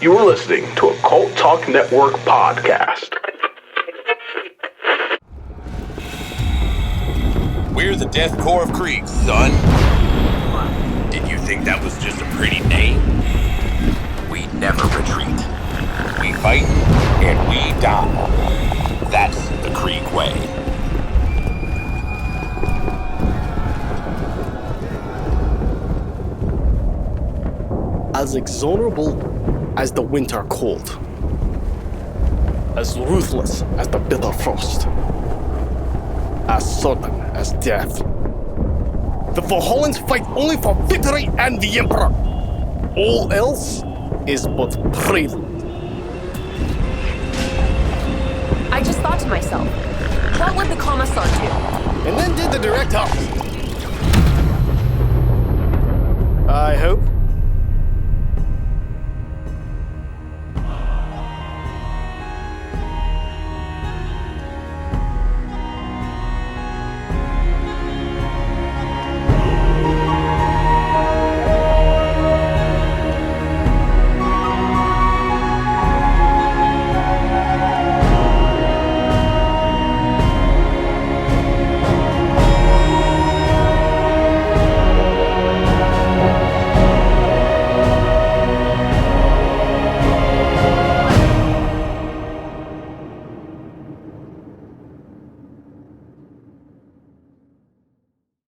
You are listening to a Cult Talk Network podcast. We're the Death Corps of Krieg, son. Did you think that was just a pretty name? We never retreat. We fight and we die. That's the Krieg way. As exorable as the winter cold, as ruthless as the bitter frost, as certain as death. The Valhallans fight only for victory and the Emperor. All else is but prelude. I just thought to myself, what would the Commissar do? And then did the direct opposite. I hope.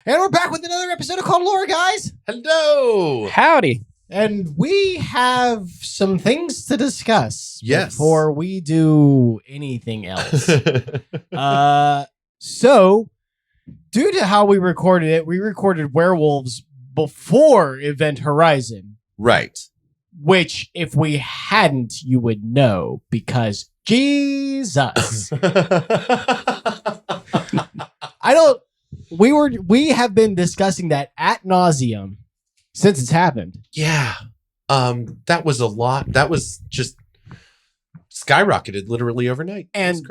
And we're back with another episode of Called Lore, guys. Hello. Howdy. And we have some things to discuss before we do anything else. So, due to how we recorded it, we recorded Werewolves before Event Horizon. Right. Which, if we hadn't, you would know, because Jesus. We have been discussing that ad nauseum since it's happened. Yeah. That was a lot. That was just skyrocketed literally overnight. And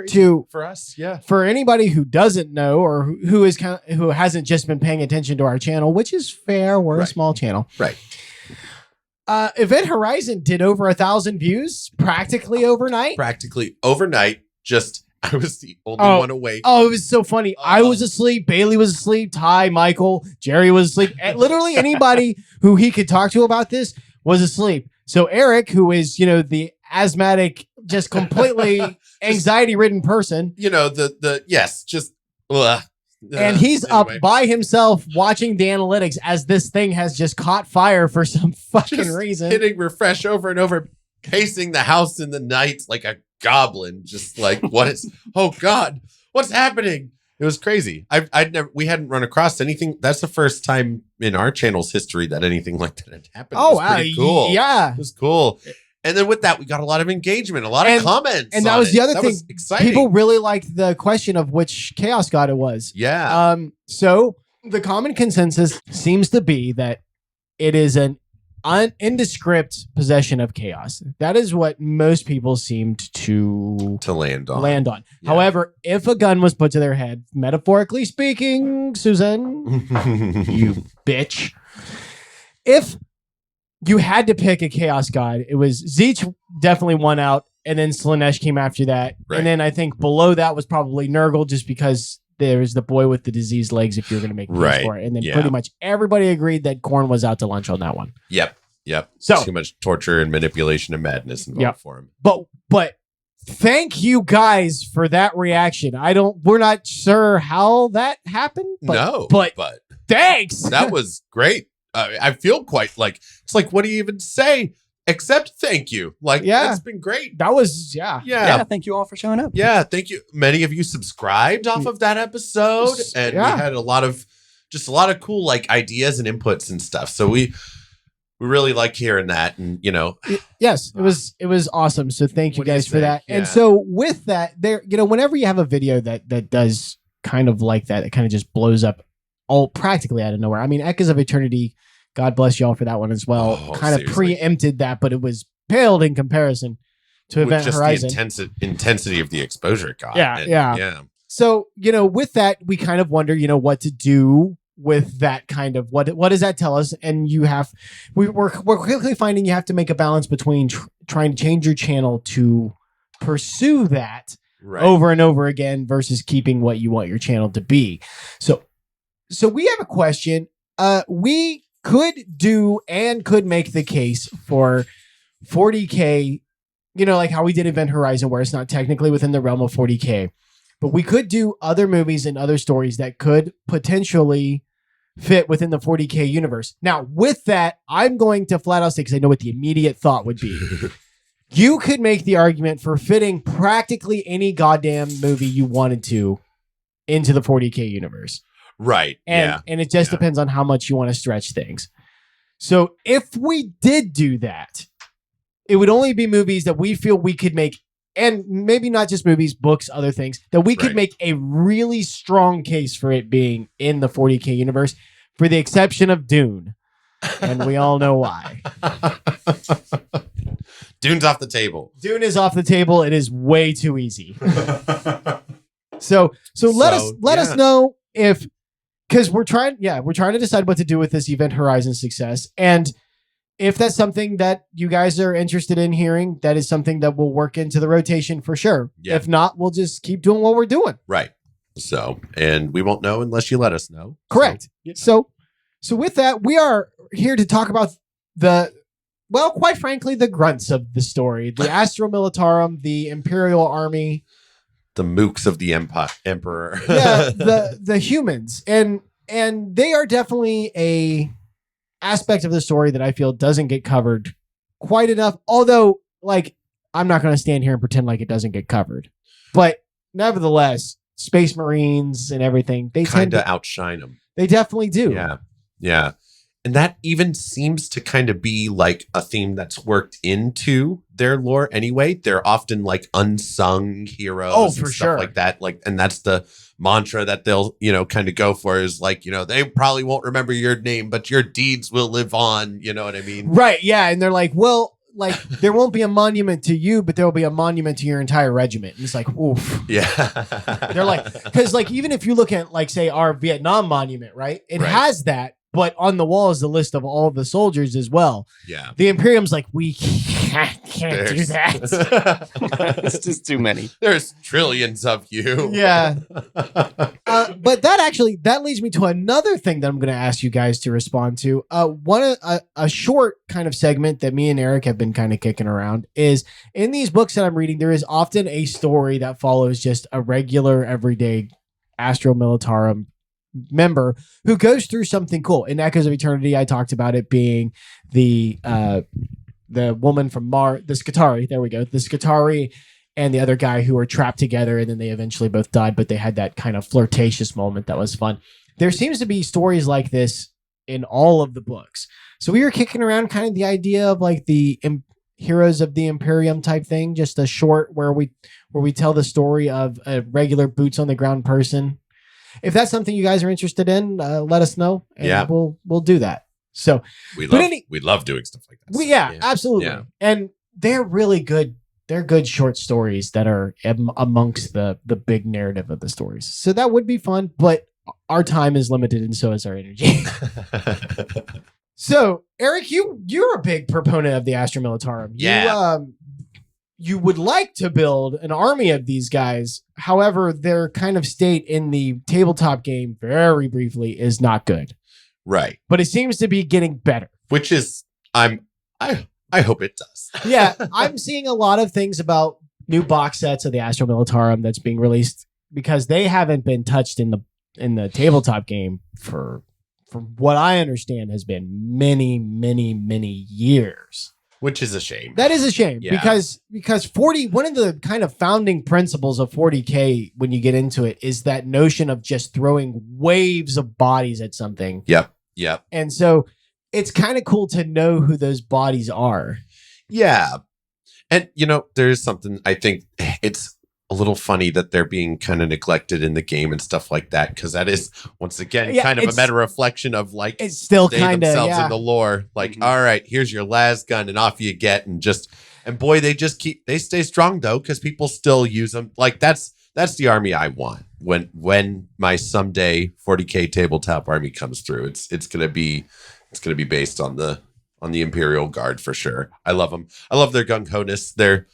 for us, yeah. For anybody who doesn't know or who hasn't just been paying attention to our channel, which is fair, we're a small channel. Right. Event Horizon did over 1,000 views practically overnight. I was the only one awake. Oh, it was so funny. I was asleep. Bailey was asleep. Ty, Michael, Jerry was asleep. And literally anybody who he could talk to about this was asleep. So Eric, who is, the asthmatic, just completely anxiety-ridden person. And he's up by himself watching the analytics as this thing has just caught fire for some fucking reason. Hitting refresh over and over, pacing the house in the night like a goblin, just like, oh God, what's happening? It was crazy. We hadn't run across anything. That's the first time in our channel's history that anything like that had happened. Oh, wow. Cool. Yeah. It was cool. And then with that, we got a lot of engagement, a lot of comments. And that was the other thing. Exciting. People really liked the question of which Chaos God it was. Yeah. So the common consensus seems to be that it is an indescript possession of chaos. That is what most people seemed to land on. Yeah. However, if a gun was put to their head, metaphorically speaking, Susan, you bitch, if you had to pick a chaos god, it was Zeech definitely won out, and then Slaanesh came after that. Right. And then I think below that was probably Nurgle, just because there's the boy with the diseased legs if you're going to make case for it. And then pretty much everybody agreed that Khorne was out to lunch on that one. Yep. So too much torture and manipulation and madness involved for him. But thank you guys for that reaction. We're not sure how that happened. But thanks. That was great. I feel quite like, it's like, what do you even say? Except thank you. That's been great. That was, Yeah, thank you all for showing up. Yeah, thank you. Many of you subscribed off of that episode, and we had a lot of cool ideas and inputs and stuff. So we really like hearing that, and yes, it was awesome. So thank you guys for that. Yeah. And so with that, whenever you have a video that does kind of like that, it kind of just blows up all practically out of nowhere. I mean, Echoes of Eternity, God bless y'all for that one as well. Kind of preempted that, but it was paled in comparison to Event Horizon. The intensity of the exposure it got. Yeah. So, with that, we kind of wonder, what to do with that kind of, what does that tell us? And we're quickly finding you have to make a balance between trying to change your channel to pursue that Right. over and over again versus keeping what you want your channel to be. So we have a question. We could do and could make the case for 40K, like how we did Event Horizon, where it's not technically within the realm of 40K, but we could do other movies and other stories that could potentially fit within the 40K universe. Now, with that, I'm going to flat out say, because I know what the immediate thought would be. You could make the argument for fitting practically any goddamn movie you wanted to into the 40K universe. Right. And it just depends on how much you want to stretch things. So if we did do that, it would only be movies that we feel we could make, and maybe not just movies, books, other things, that we could make a really strong case for it being in the 40K universe, for the exception of Dune. And we all know why. Dune's off the table. Dune is off the table. It is way too easy. So let us know if, because we're trying to decide what to do with this Event Horizon success. And if that's something that you guys are interested in hearing, that is something that will work into the rotation for sure. Yeah. If not, we'll just keep doing what we're doing. Right. So, and we won't know unless you let us know. Correct. So with that, we are here to talk about quite frankly, the grunts of the story, the Astra Militarum, the Imperial Army, the mooks of the Emperor. Yeah, the humans. And they are definitely a aspect of the story that I feel doesn't get covered quite enough. Although, I'm not going to stand here and pretend like it doesn't get covered. But nevertheless, Space Marines and everything, they kind of outshine them. They definitely do. Yeah. Yeah. And that even seems to kind of be like a theme that's worked into their lore anyway. They're often like unsung heroes and stuff like that. And that's the mantra that they'll, kind of go for, is they probably won't remember your name, but your deeds will live on. You know what I mean? Right. Yeah. And they're like, well, there won't be a monument to you, but there will be a monument to your entire regiment. And it's like, oof. Yeah. They're like, because even if you look at say our Vietnam monument, right? It has that. But on the wall is the list of all the soldiers as well. Yeah. The Imperium's like, we can't do that. It's just too many. There's trillions of you. Yeah. But that leads me to another thing that I'm going to ask you guys to respond to. A short kind of segment that me and Eric have been kind of kicking around is, in these books that I'm reading, there is often a story that follows just a regular, everyday Astra Militarum member who goes through something cool. In Echoes of Eternity, I talked about it being the woman from the Skitarii. There we go. The Skitarii and the other guy who were trapped together, and then they eventually both died, but they had that kind of flirtatious moment that was fun. There seems to be stories like this in all of the books. So we were kicking around kind of the idea of the Heroes of the Imperium type thing, just a short where we tell the story of a regular boots on the ground person. If that's something you guys are interested in, let us know, and we'll do that. So we love doing stuff like that. Absolutely. Yeah. And they're really good. They're good short stories that are amongst the big narrative of the stories. So that would be fun, but our time is limited, and so is our energy. So Eric, you're a big proponent of the Astra Militarum. Yeah. You would like to build an army of these guys. However, their kind of state in the tabletop game, very briefly, is not good. Right. But it seems to be getting better. Which is, I hope it does. Yeah. I'm seeing a lot of things about new box sets of the Astra Militarum that's being released, because they haven't been touched in the tabletop game for what I understand has been many, many, many years. Which is a shame. That is a shame, because one of the kind of founding principles of 40K, when you get into it, is that notion of just throwing waves of bodies at something. Yep. And so it's kind of cool to know who those bodies are. Yeah. And, there's something, I think it's a little funny that they're being kind of neglected in the game and stuff like that, because that is, once again, kind of a meta reflection of it's still kind of themselves in the lore. All right, here's your Lasgun, and off you get, and boy, they stay strong though, because people still use them. That's the army I want when my someday 40K tabletop army comes through. It's gonna be based on the on the Imperial Guard for sure. I love them. I love their gung ho-ness. They're,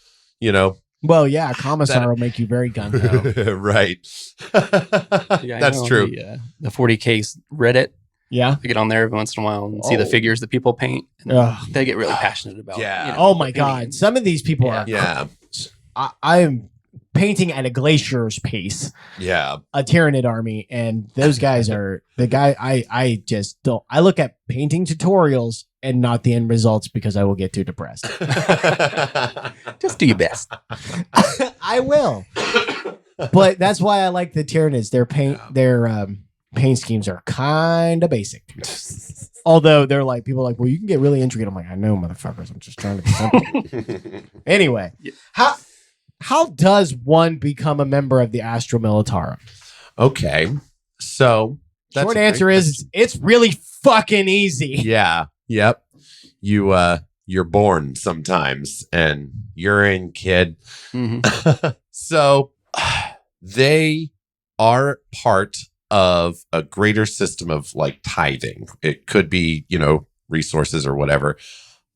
Well, yeah, commissar will make you very gun ho. right. Yeah, I That's know true. The 40K Reddit. Yeah. I get on there every once in a while and see the figures that people paint. And Ugh. they get really passionate about. Yeah. Oh my painting. God. Some of these people are. Yeah. I'm painting at a glacier's pace, Yeah. a Tyrannid army, and those guys are the guy. I just don't. I look at painting tutorials and not the end results because I will get too depressed. Just do your best. I will, but that's why I like the Tyrannids. Their paint schemes are kind of basic. Although they're like, people are like, well, you can get really intricate. I'm like, I know, motherfuckers. I'm just trying to be simple. Anyway, how does one become a member of the Astra Militarum? Okay. So that's Short a great answer is it's really fucking easy. Yeah. Yep. You're born sometimes and you're in, kid. Mhm. So they are part of a greater system of like tithing. It could be, resources or whatever.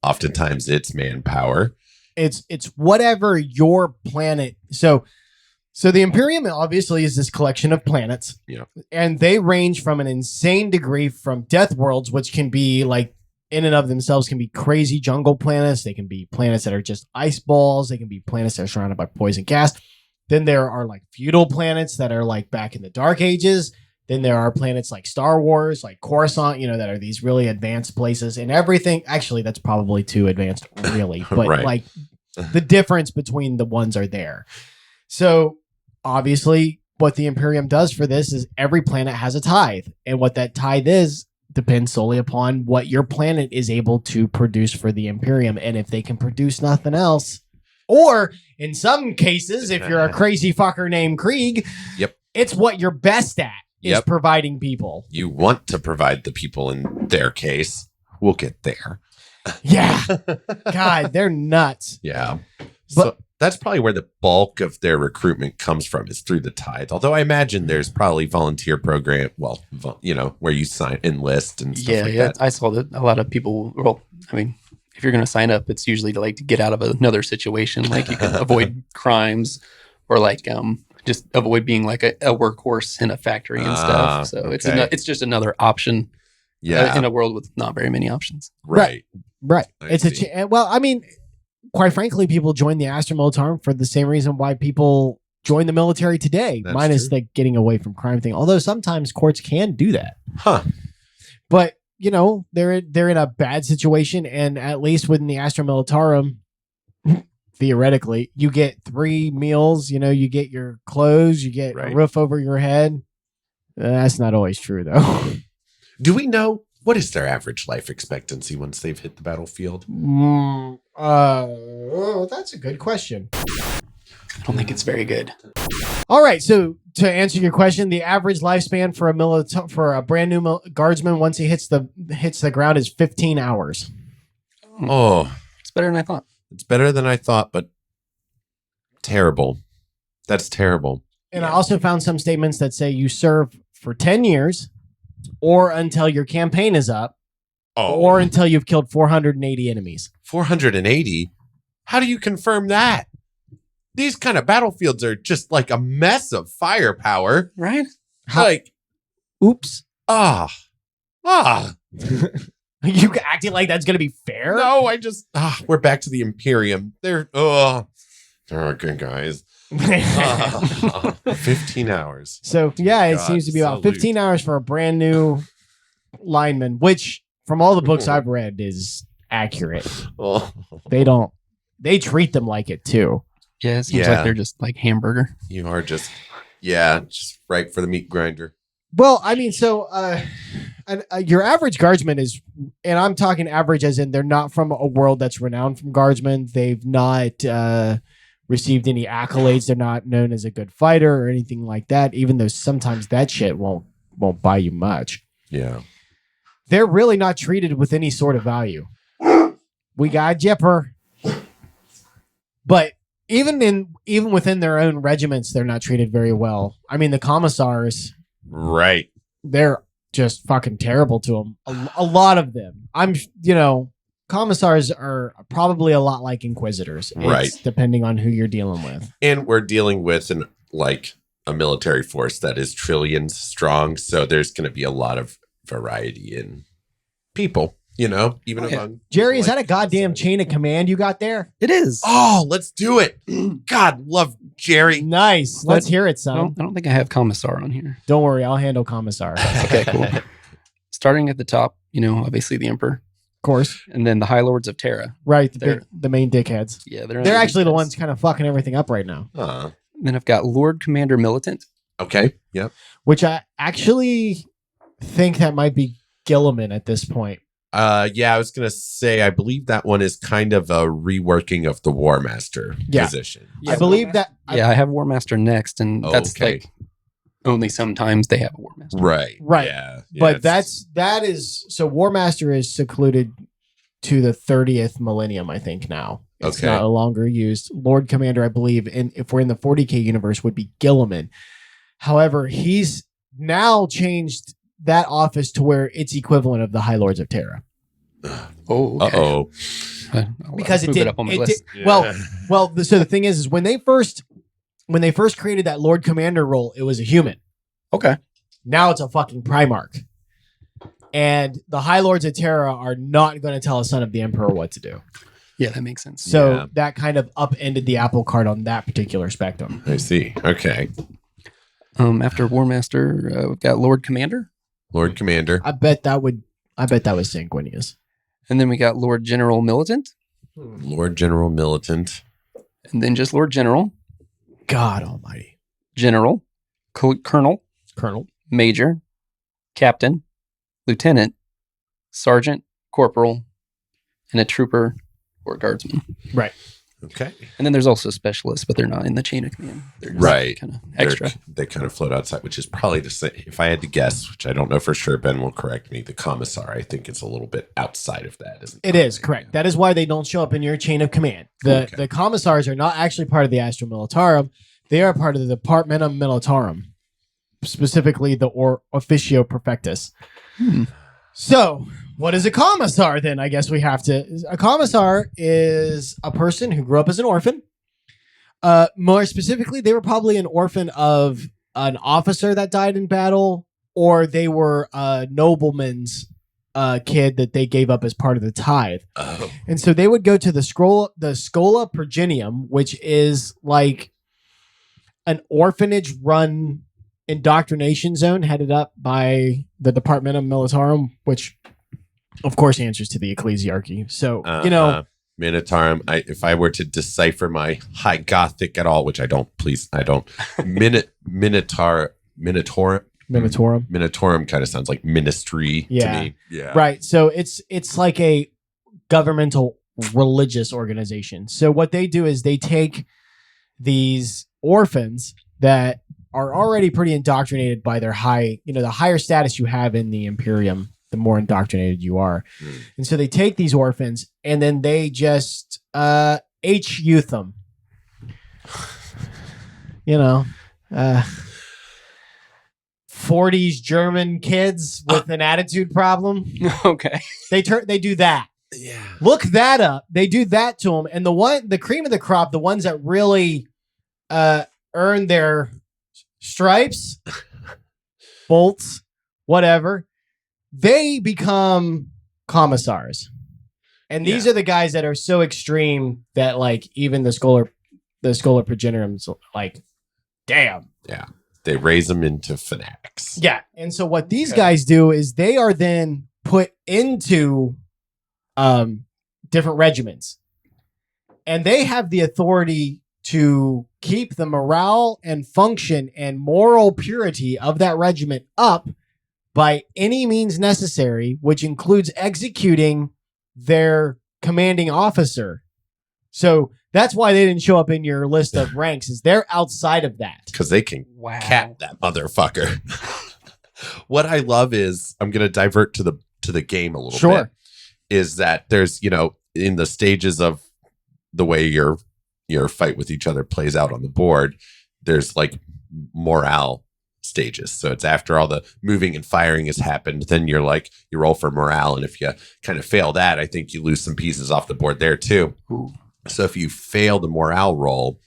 Oftentimes it's manpower. It's whatever your planet. So the Imperium obviously is this collection of planets. Yeah. And they range from an insane degree from death worlds, which can be like in and of themselves can be crazy jungle planets. They can be planets that are just ice balls. They can be planets that are surrounded by poison gas. Then there are like feudal planets that are like back in the Dark Ages. Then there are planets like Star Wars, like Coruscant, that are these really advanced places and everything. Actually, that's probably too advanced, really. But Right. like the difference between the ones are there. So obviously, what the Imperium does for this is every planet has a tithe. And what that tithe is depends solely upon what your planet is able to produce for the Imperium. And if they can produce nothing else, or in some cases, if you're a crazy fucker named Krieg, Yep. it's what you're best at is Yep. providing people. You want to provide the people in their case. We'll get there. Yeah. God, they're nuts. Yeah. But- So that's probably where the bulk of their recruitment comes from is through the tithe. Although I imagine there's probably volunteer program, where you enlist and stuff like that. I saw that a lot of people. Well, I mean, if you're going to sign up, it's usually to get out of another situation, like you can avoid crimes or just avoid being like a workhorse in a factory and stuff. So okay. it's just another option. Yeah. In a world with not very many options. Right. Right. I It's see. well, I mean, quite frankly, people join the Astra Militarum for the same reason why people join the military today, That's minus true. the getting away from crime thing. Although sometimes courts can do that. Huh. But they're in a bad situation, and at least within the Astra Militarum, theoretically, you get 3 meals. You get your clothes, you get Right. a roof over your head. That's not always true, though. Do we know what is their average life expectancy once they've hit the battlefield? That's a good question. I don't think it's very good. All right, so to answer your question, the average lifespan for a brand new guardsman once he hits the ground is 15 hours. Oh, It's better than I thought. it's better than I thought, but terrible. That's terrible. And I also found some statements that say you serve for 10 years or until your campaign is up or until you've killed 480 enemies. 480? How do you confirm that? These kind of battlefields are just like a mess of firepower. Right? Oops. Ah. You acting like that's going to be fair? No, we're back to the Imperium. They're good guys. 15 hours. So, yeah, it God, seems to be about salute. 15 hours for a brand new lineman, which from all the books I've read is accurate. Oh. They treat them like it too. Yeah, it seems Yeah. like they're just like hamburger. You are just right for the meat grinder. Well, I mean, so your average guardsman is, and I'm talking average as in they're not from a world that's renowned from guardsmen. They've not received any accolades. They're not known as a good fighter or anything like that, even though sometimes that shit won't buy you much. Yeah. They're really not treated with any sort of value. We got Jipper. But even within their own regiments, they're not treated very well. I mean, the commissars, Right. they're just fucking terrible to them. A lot of them. commissars are probably a lot like inquisitors, Right. Depending on who you're dealing with. And we're dealing with a military force that is trillions strong. So there's going to be a lot of variety in people, even among. Jerry, is that a goddamn chain of command you got there? It is. Oh, let's do it. God, love Jerry. Nice. Let's hear it, son. I don't think I have commissar on here. Don't worry, I'll handle commissar. Of Okay, cool. Starting at the top, obviously the Emperor, course. and then the High Lords of Terra. Right, They're- the main dickheads. Yeah, They're actually the ones kind of fucking everything up right now. Then I've got Lord Commander Militant. Okay. Yep. Which I actually think that might be Gilliman at this point. Yeah, I was going to say, I believe that one is kind of a reworking of the War Master position. I believe that. Yeah, I have War Master next, and that's Okay. like only sometimes they have a War Master. Right. Right. Yeah. But that is so War Master is secluded to the 30th millennium, I think now. It's Okay. no longer used. Lord Commander, I believe, if we're in the 40K universe, would be Gilliman. However, he's now changed that office to where it's equivalent of the High Lords of Terra. Oh, okay. Uh-oh. Because I'll it move did. up on my It list. did well. So the thing is when they first created that Lord Commander role, it was a human. Okay. Now it's a fucking Primarch. And the High Lords of Terra are not going to tell a son of the Emperor what to do. Yeah, that makes sense. So Yeah. that kind of upended the apple cart on that particular spectrum. I see. Okay. After War Master, we've got Lord Commander, Lord Commander. I bet that was Sanguinius. and then we got Lord General Militant, Lord General Militant. and then just Lord General, God almighty. General, Colonel, Colonel. Major, Captain, Lieutenant, Sergeant, Corporal, and a Trooper or Guardsman. Right. Okay. And then there's also specialists, but they're not in the chain of command. They're just Right. kind of extra. They kind of float outside, which is probably the same. If I had to guess, which I don't know for sure, Ben will correct me, the commissar, I think it's a little bit outside of that, isn't it? It is correct. That is why they don't show up in your chain of command. The Okay. the commissars are not actually part of the Astra Militarum. They are part of the Departmentum Militarum, specifically the Officio Perfectus. So, what is a commissar then? I guess we have to. A commissar is a person who grew up as an orphan. More specifically, they were probably an orphan of an officer that died in battle, or they were a nobleman's kid that they gave up as part of the tithe. Oh. And so they would go to the Schola Progenium, which is like an orphanage-run indoctrination zone headed up by the Departmentum Militarum, which, of course, answers to the ecclesiarchy. So, Minitarum. If I were to decipher my High Gothic at all, which I don't, Minitorum kind of sounds like ministry Yeah. to me. Yeah. Right. So it's like a governmental religious organization. So what they do is they take these orphans that are already pretty indoctrinated by their the higher status you have in the Imperium, the more indoctrinated you are. And so they take these orphans and then they just youth them. 40s German kids with an attitude problem. Okay. They do that. Yeah. Look that up. They do that to them, and the cream of the crop, the ones that really earn their stripes, bolts, whatever, they become commissars. And these are the guys that are so extreme that like even the Schola Progeniterum's like, damn. Yeah. They raise them into fanatics. Yeah. And so what these guys do is they are then put into different regiments. And they have the authority to keep the morale and function and moral purity of that regiment up by any means necessary, which includes executing their commanding officer. So that's why they didn't show up in your list of ranks, is they're outside of that. Because they can cap that motherfucker. What I love is, I'm going to divert to the game a little bit, is that there's, in the stages of the way your fight with each other plays out on the board, there's like morale stages. So it's after all the moving and firing has happened, then you roll for morale. And if you kind of fail that, I think you lose some pieces off the board there too. Ooh. So if you fail the morale roll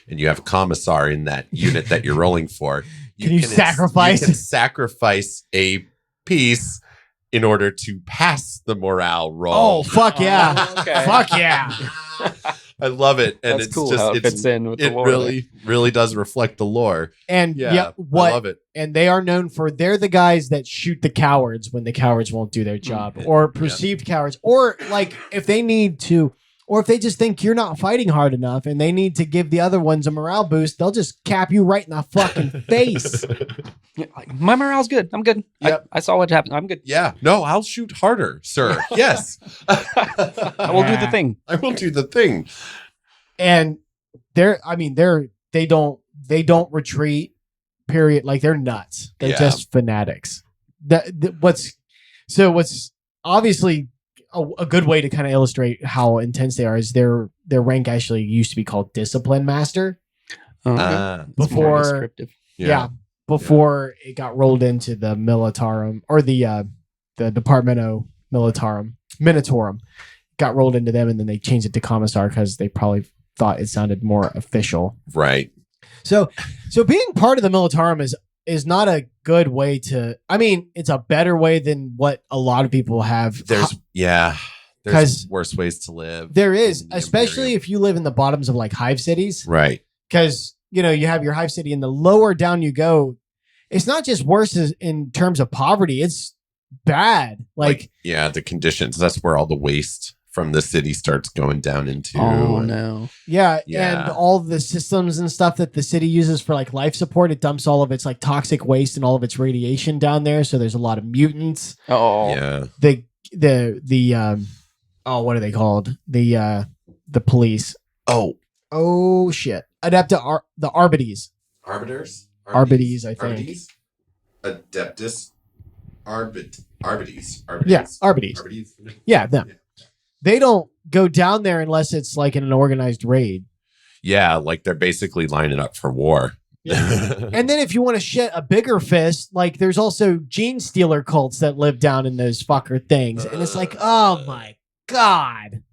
and you have a commissar in that unit that you're rolling for, Can you sacrifice? You can sacrifice a piece in order to pass the morale roll. Oh, fuck yeah. Okay. Fuck yeah. I love it. And That's it's cool just how it fits in with the it lore. really does reflect the lore. And Yeah, I love it. And they are known for, they're the guys that shoot the cowards when the cowards won't do their job, or perceived cowards, or like if they need to, or if they just think you're not fighting hard enough and they need to give the other ones a morale boost, they'll just cap you right in the fucking face. Like, my morale's good. I'm good. Yep. I saw what happened. I'm good. Yeah. No, I'll shoot harder, sir. Yes. I will do the thing. I will do the thing. And they don't retreat, period. Like they're nuts. They're Yeah. just fanatics. What's obviously a good way to kind of illustrate how intense they are is their rank actually used to be called Discipline Master Okay. That's before- more descriptive. yeah, before it got rolled into the Militarum, or the Departmento Militarum, Minitorum, got rolled into them, and then they changed it to Commissar because they probably thought it sounded more official. Right. So being part of the Militarum is not a good way to. I mean, it's a better way than what a lot of people have. There's 'Cause worse ways to live. There is, in the especially Imperium. if you live in the bottoms of like hive cities, Right. because you have your hive city, and the lower down you go, it's not just worse in terms of poverty; it's bad. Like the conditions. That's where all the waste from the city starts going down into. Oh no. yeah, Yeah. and all the systems and stuff that the city uses for like life support, it dumps all of its like toxic waste and all of its radiation down there. So there's a lot of mutants. Oh. Yeah. The what are they called? The police. Oh shit! The Arbites. Arbiters? Arbites, I think. Arbites? Adeptus? Arbites. Yeah, Arbites. Arbites. Yeah, them. They don't go down there unless it's like in an organized raid. Yeah, like they're basically lining up for war. And then if you want to shit a bigger fist, like there's also gene stealer cults that live down in those fucker things. And it's like, oh my God.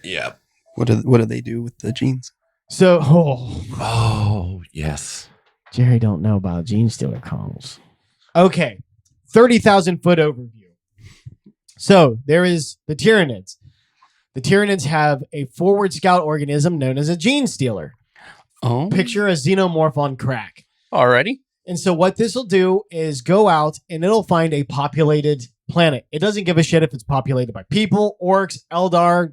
Yeah. What do they do with the genes? So, Oh, yes. Jerry don't know about gene stealer cults. Okay. 30,000 foot overview. So there is the Tyranids. The Tyranids have a forward scout organism known as a gene stealer. Oh. Picture a xenomorph on crack. Alrighty. And so what this will do is go out and it'll find a populated planet. It doesn't give a shit if it's populated by people, orcs, Eldar,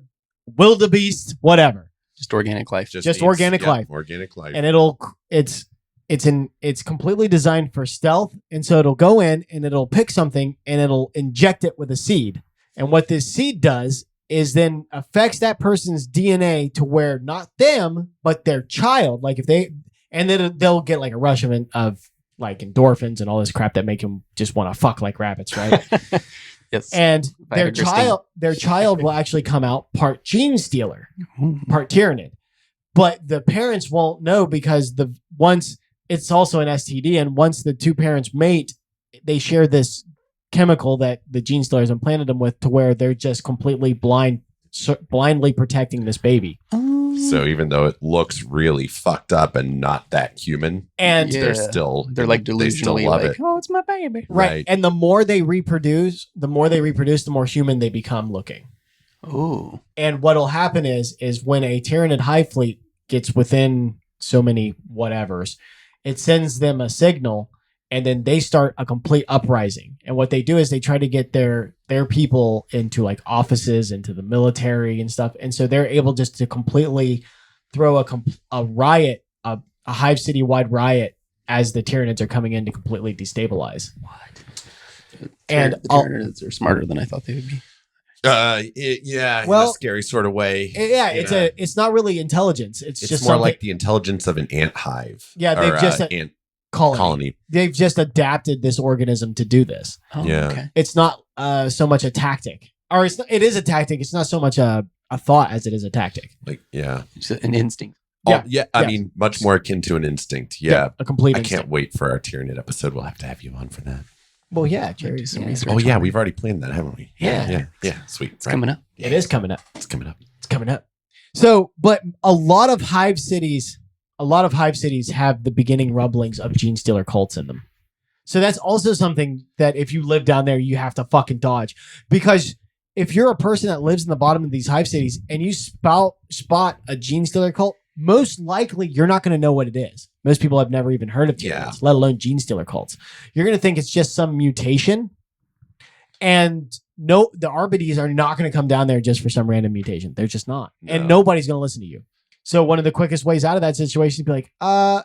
wildebeest, whatever. Just organic life. Just organic life. Organic life. And it's completely designed for stealth. And so it'll go in and it'll pick something and it'll inject it with a seed. And what this seed does is then affects that person's DNA to where not them, but their child. Like and then they'll get like a rush of like endorphins and all this crap that make them just want to fuck like rabbits, right? Yes. And their Viagra child will actually come out part gene stealer, Ooh. part Tyranid. But the parents won't know because once it's also an STD, and once the two parents mate, they share this chemical that the gene stealers implanted them with, to where they're just completely blindly protecting this baby. So even though it looks really fucked up and not that human, And Yeah. they're like they still delusionally love like, it. oh, it's my baby. right. And the more they reproduce, the more human they become looking. Oh. And what'll happen is when a Tyranid hive fleet gets within so many whatevers, it sends them a signal, and then they start a complete uprising. And what they do is they try to get their people into like offices, into the military and stuff. And so they're able just to completely throw a riot, a hive city wide riot, as the Tyranids are coming in to completely destabilize. What? And The Tyranids are smarter than I thought they would be. In Well, a scary sort of way. yeah, Yeah. it's not really intelligence. It's It's just more something, like the intelligence of an ant hive. Yeah, they've or, just- ant colony. They've just adapted this organism to do this. Oh, Yeah. Okay. It's not so much a tactic, or it is a tactic. It's not so much a thought as it is a tactic. Like, yeah. It's an instinct. Yeah. I mean, much more akin to an instinct. Yeah. A complete I instinct. can't wait for our Tyranid episode. We'll have to have you on for that. Well, yeah, Jerry. Do some Yeah. research Oh, yeah. on it. We've already planned that, haven't we? Yeah. Yeah. Sweet. It's coming up. It is coming up. It's coming up. It's coming up. So, but a lot of hive cities have the beginning rumblings of gene stealer cults in them. So that's also something that if you live down there, you have to fucking dodge. Because if you're a person that lives in the bottom of these hive cities and you spot a gene stealer cult, most likely you're not going to know what it is. Most people have never even heard of Tyranids, let alone gene stealer cults. You're going to think it's just some mutation. And no, the RBDs are not going to come down there just for some random mutation. They're just not. No. And nobody's going to listen to you. So one of the quickest ways out of that situation is to be like,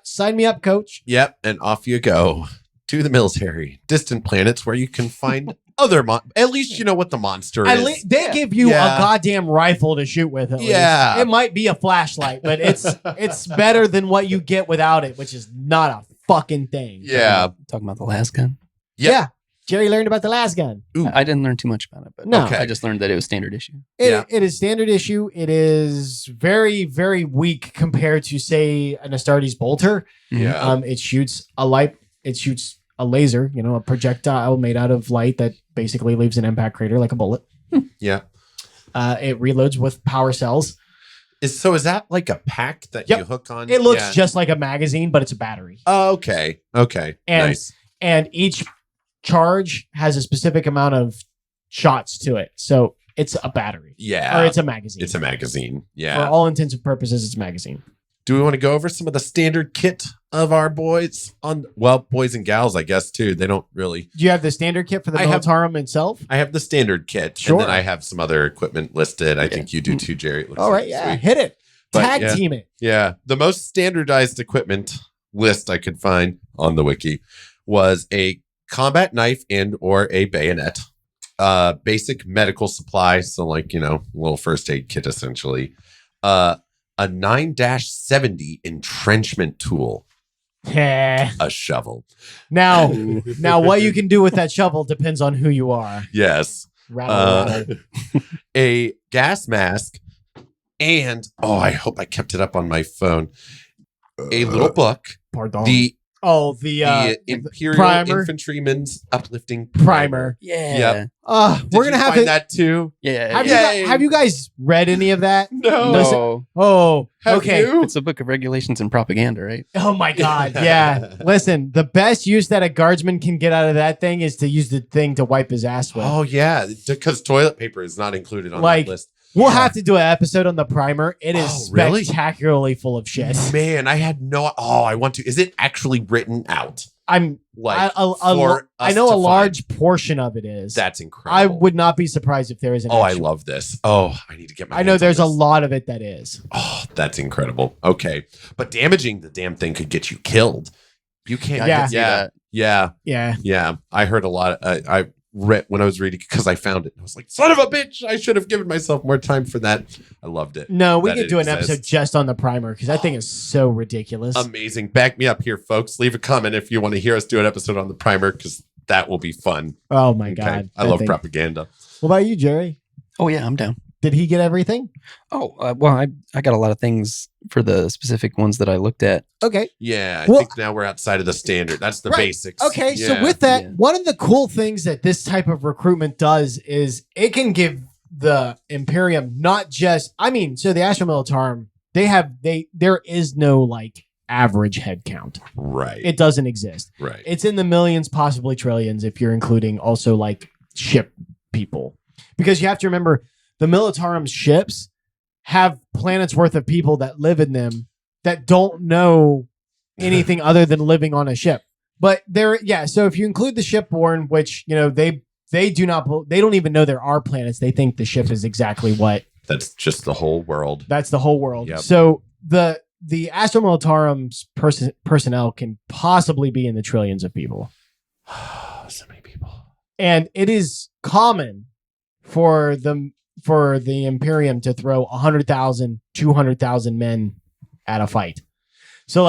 sign me up, coach. Yep. And off you go to the military, distant planets where you can find other at least you know what the monster At is. least they give you a goddamn rifle to shoot with. At least. It might be a flashlight, but it's better than what you get without it, which is not a fucking thing. Yeah. Talking about the Lasgun. Yeah. Jerry learned about the Lasgun. I didn't learn too much about it, but No. I just learned that it was standard issue. It is standard issue. It is very, very weak compared to, say, an Astartes bolter. Yeah. It shoots a laser, a projectile made out of light that basically leaves an impact crater like a bullet. Yeah. It reloads with power cells. Is that like a pack that you hook on? It looks just like a magazine, but it's a battery. Oh, okay. Okay. And, nice. And each charge has a specific amount of shots to it. So it's a battery. Yeah. Or it's a magazine. It's a magazine. Yeah. For all intents and purposes, it's a magazine. Do we want to go over some of the standard kit of our boys boys and gals, I guess, too. They don't really. Do you have the standard kit for the Militarum itself? I have the standard kit. Sure. And then I have some other equipment listed. I think you do too, Jerry. All right. Yeah. Hit it. Tag team it. Yeah. The most standardized equipment list I could find on the wiki was a combat knife and or a bayonet, basic medical supplies. So like, little first aid kit, essentially, a 9-70 entrenchment tool, a shovel. Now what you can do with that shovel depends on who you are. Yes. Rattle. A gas mask, and I hope I kept it up on my phone. A little book. Pardon. The primer. Imperial Infantryman's Uplifting Primer. Yeah. Yep. We're gonna have find that too. Yeah. Have you guys read any of that? No. Oh, Have okay. you? It's a book of regulations and propaganda, right? Oh my God. Yeah. Listen, the best use that a guardsman can get out of that thing is to use the thing to wipe his ass with. Oh yeah, because toilet paper is not included on that list. We'll have to do an episode on the primer. It is really? spectacularly full of shit. Man, I had I want to. Is it actually written out? I'm like I know a large portion of it is. That's incredible. I would not be surprised if there is an I love this. I need to get my I know hands on there's a this. lot of it that is. Oh, that's incredible. Okay. But damaging the damn thing could get you killed. You can't. Yeah. Yeah. I heard a lot. I read when I was reading because I found it. I was like, son of a bitch. I should have given myself more time for that. I loved it. No, we could do an episode just on the primer because that thing is so ridiculous. Amazing. Back me up here, folks. Leave a comment if you want to hear us do an episode on the primer because that will be fun. Oh my God. I love propaganda. What about you, Jerry? Oh yeah, I'm down. Did he get everything? Oh, well, I got a lot of things for the specific ones that I looked at. Okay. Yeah, I think now we're outside of the standard. That's the basics. Okay, so with that, one of the cool things that this type of recruitment does is it can give the Imperium not just, so the Astra Militarum, there is no average head count. Right. It doesn't exist. Right. It's in the millions, possibly trillions, if you're including also ship people. Because you have to remember, the Militarum's ships have planets worth of people that live in them that don't know anything other than living on a ship. But so if you include the shipborne, which, they don't even know there are planets. They think the ship is exactly what. That's just the whole world. That's the whole world. Yep. So the Astra Militarum's personnel can possibly be in the trillions of people. So many people. And it is common for the Imperium to throw 100,000, 200,000 men at a fight. So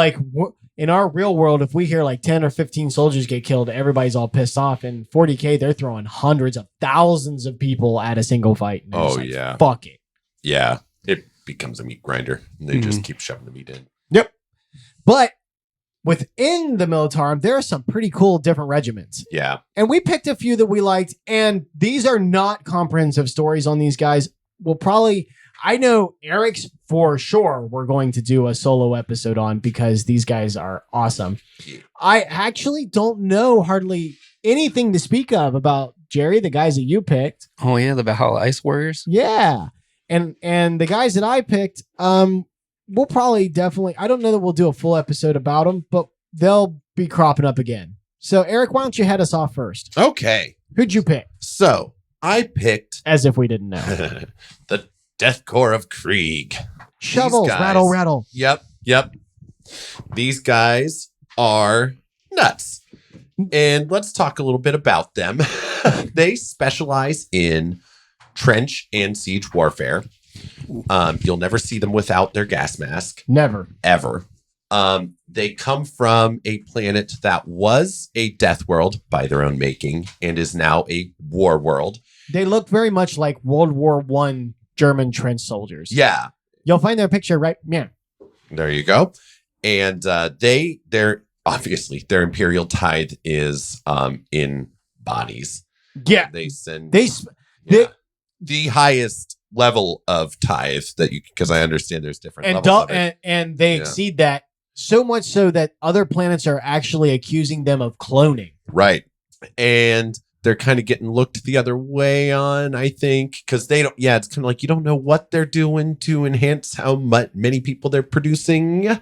in our real world, if we hear 10 or 15 soldiers get killed, everybody's all pissed off. In 40K, they're throwing hundreds of thousands of people at a single fight. Oh, yeah. Fuck it. Yeah. becomes a meat grinder, and they just keep shoving the meat in. Yep. But within the Militarum, there are some pretty cool different regiments. Yeah. And we picked a few that we liked, and these are not comprehensive stories on these guys. We'll probably, I know Eric's for sure we're going to do a solo episode on because these guys are awesome. I actually don't know hardly anything to speak of about Jerry, the guys that you picked. Oh yeah, the Valhalla Ice Warriors. Yeah. And the guys that I picked, we'll probably definitely, I don't know that we'll do a full episode about them, but they'll be cropping up again. So Eric, why don't you head us off first? Okay. Who'd you pick? So I picked As if we didn't know. the Death Corps of Krieg. Shovels, guys- rattle, rattle. Yep. These guys are nuts. And let's talk a little bit about them. They specialize in trench and siege warfare. You'll never see them without their gas mask, Never. ever. They come from a planet that was a death world by their own making and is now a war world. They look very much like World War I German trench soldiers. Yeah, You'll find their picture right. Yeah. there you go. And they're obviously their imperial tithe is in bodies. Yeah. They send They the highest level of tithe that you, because I understand there's different and levels of it. and they Yeah. exceed that so much so that other planets are actually accusing them of cloning. Right. And they're kind of getting looked the other way on, I think, because they don't, it's kind of like you don't know what they're doing to enhance how many people they're producing,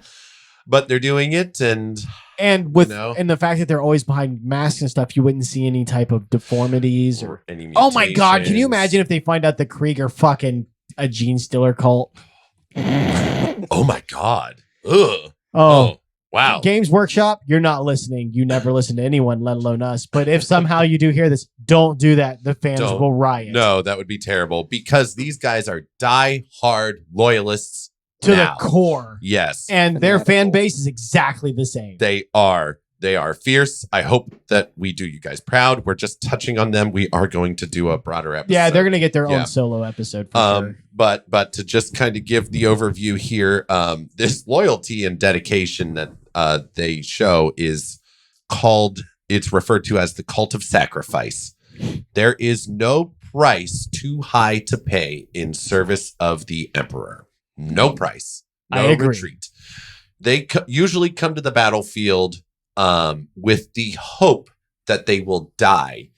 but they're doing it. And With You know? and the fact that they're always behind masks and stuff, you wouldn't see any type of deformities or any oh my god, can you mutations. imagine if they find out the Krieg are fucking a gene stealer cult? Oh my god. Ugh. Oh. Wow. Games Workshop, you're not listening. You never listen to anyone, let alone us. But if somehow you do hear this, don't do that. The fans Don't. will riot. No, that would be terrible because these guys are die-hard loyalists To now. the core. Yes. And their fan base is exactly the same. They are fierce. I hope that we do you guys proud. We're just touching on them. We are going to do a broader episode. Yeah, they're gonna get their Yeah. own solo episode for sure. But to just kind of give the overview here, this loyalty and dedication that they show is it's referred to as the cult of sacrifice. There is no price too high to pay in service of the emperor. No price. No I agree. retreat. They usually come to the battlefield with the hope that they will die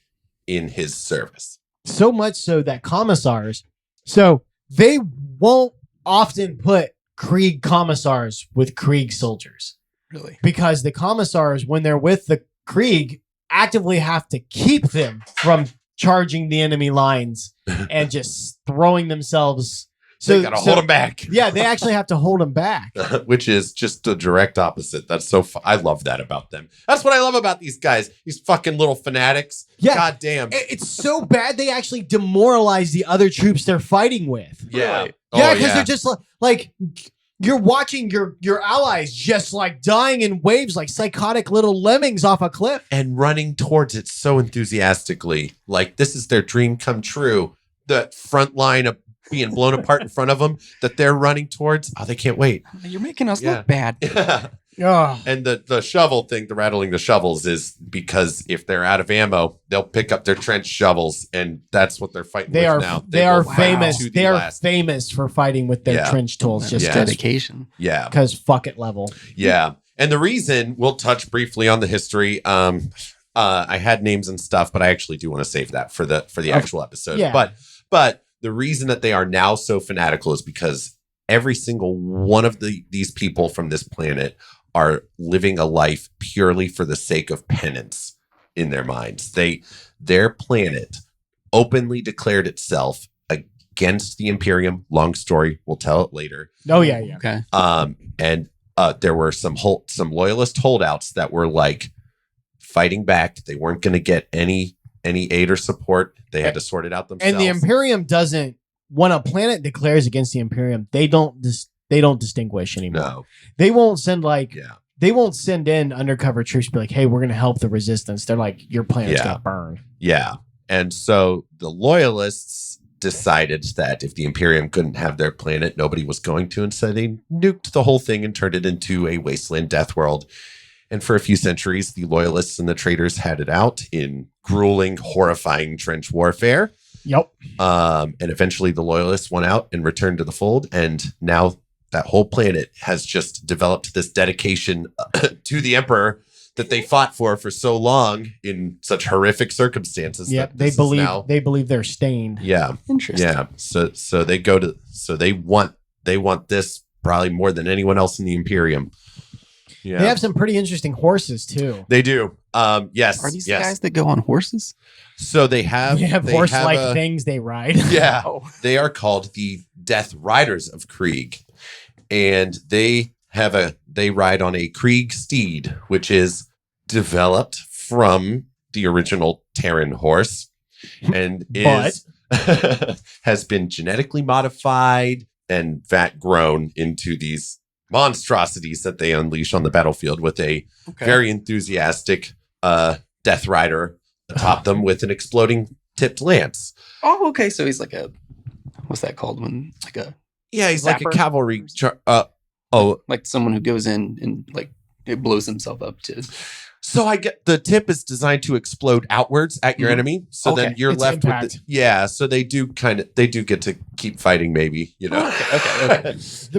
in his service. So much so that commissars, so they won't often put Krieg commissars with Krieg soldiers Really? because the commissars, when they're with the Krieg, actively have to keep them from charging the enemy lines and just throwing themselves. So they gotta hold them back. Yeah, they actually have to hold them back. Which is just the direct opposite. That's so I love that about them. That's what I love about these guys. These fucking little fanatics. Yeah. God damn. It's so bad they actually demoralize the other troops they're fighting with. Yeah. Right. Yeah, Oh, because they're just like you're watching your allies just like dying in waves like psychotic little lemmings off a cliff. and running towards it so enthusiastically. Like this is their dream come true. The front line of being blown apart in front of them that they're running towards. Oh, they can't wait. You're making us Yeah. look bad. Ugh. And the shovel thing, the rattling the shovels is because if they're out of ammo, they'll pick up their trench shovels, and that's what they're fighting They with are now. they are will fight famous. to the They are last. famous for fighting with their Yeah. trench tools just Yeah. Dedication. Yeah. because fuck it level. Yeah. And the reason we'll touch briefly on the history. I had names and stuff, but I actually do want to save that for the actual episode. Yeah. But the reason that they are now so fanatical is because every single one of these people from this planet are living a life purely for the sake of penance in their minds. Their planet openly declared itself against the Imperium. Long story, we'll tell it later. Oh yeah, yeah. Okay. And there were some loyalist holdouts that were like fighting back. They weren't going to get any aid or support. They had to sort it out themselves. And the Imperium doesn't. When a planet declares against the Imperium, they don't distinguish anymore. No. They won't send Yeah. they won't send in undercover troops. Be like, hey, we're gonna help the resistance. They're like, your planet's Yeah. gonna burn. Yeah. And so the loyalists decided that if the Imperium couldn't have their planet, nobody was going to. And so they nuked the whole thing and turned it into a wasteland death world. And for a few centuries, the loyalists and the traitors had it out in grueling, horrifying trench warfare. Yep. And eventually the loyalists won out and returned to the fold. And now that whole planet has just developed this dedication to the Emperor that they fought for so long in such horrific circumstances. Yep. They believe they're stained. Yeah. Interesting. Yeah. So they want this probably more than anyone else in the Imperium. Yeah. They have some pretty interesting horses too. They do. Yes. Are these yes. the guys that go on horses? So they have horse-like things they ride. Yeah. Oh. They are called the Death Riders of Krieg. And they ride on a Krieg steed, which is developed from the original Terran horse and has been genetically modified and vat grown into these monstrosities that they unleash on the battlefield with a very enthusiastic Death Rider atop them with an exploding tipped lance. Oh, okay. So he's like what's that called? He's like a Zapper? cavalry. Like someone who goes in and like it blows himself up to. So I get the tip is designed to explode outwards at your enemy. So then you're It's left impact. with so they do get to keep fighting maybe, you know. Okay.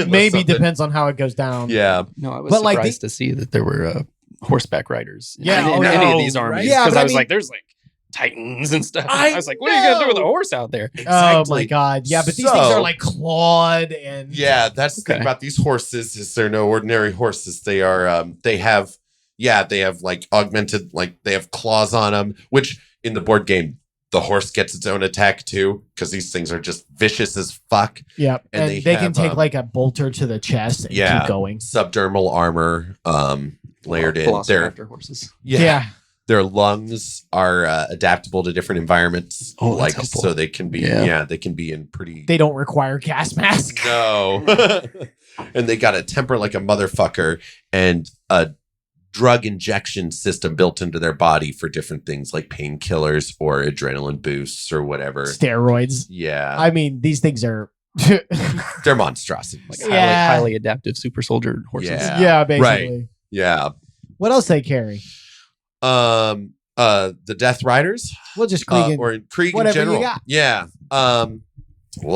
Maybe depends on how it goes down. Yeah. No, I was But, like, surprised to see that there were horseback riders. Yeah, in any of these armies. right? Yeah, Because but I I was mean- like, there's like Titans and stuff. I I was like, what are you gonna do with a know. horse out there? Oh my god. Yeah, but these things So- are like clawed and Yeah, that's the thing Okay. about these horses is they're no ordinary horses. They are they have like augmented, like they have claws on them, which in the board game the horse gets its own attack too, because these things are just vicious as fuck. Yep. And And they they can have, take like a bolter to the chest and keep going. Subdermal armor layered in. Velociraptor horses. Yeah. Their lungs are adaptable to different environments, Oh, that's like helpful. so they can be they can be in pretty They don't require gas mask. no, and they got a temper like a motherfucker and a drug injection system built into their body for different things like painkillers or adrenaline boosts or whatever. Steroids. Yeah, I mean, these things are they're monstrosities. Like Yeah. highly adaptive super soldier horses. Yeah. yeah, basically. Yeah, What else they carry? the Death Riders. We'll just Krieg Or in Krieg in whatever you general. got. Yeah. Well,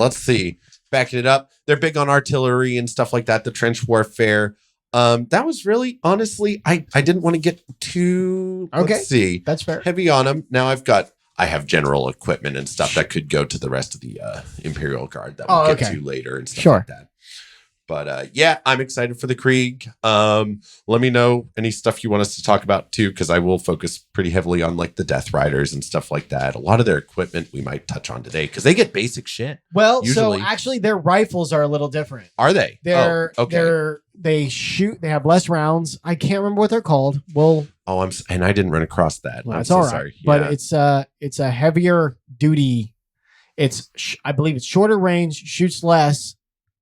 let's see. Backing it up, they're big on artillery and stuff like that. The trench warfare. That was really honestly, I didn't want to get too. Okay. Let's see. That's fair. Heavy on them. Now I have general equipment and stuff that could go to the rest of the Imperial Guard that we'll get to later and stuff Sure. like that. But I'm excited for the Krieg. Let me know any stuff you want us to talk about too, because I will focus pretty heavily on like the Death Riders and stuff like that. A lot of their equipment we might touch on today because they get basic shit. Well, Usually. so actually their rifles are a little different. Are they? They shoot, they have less rounds. I can't remember what they're called. Well, and I didn't run across that. well I'm that's so all right. sorry. But Yeah. it's a heavier duty. I believe it's shorter range, shoots less,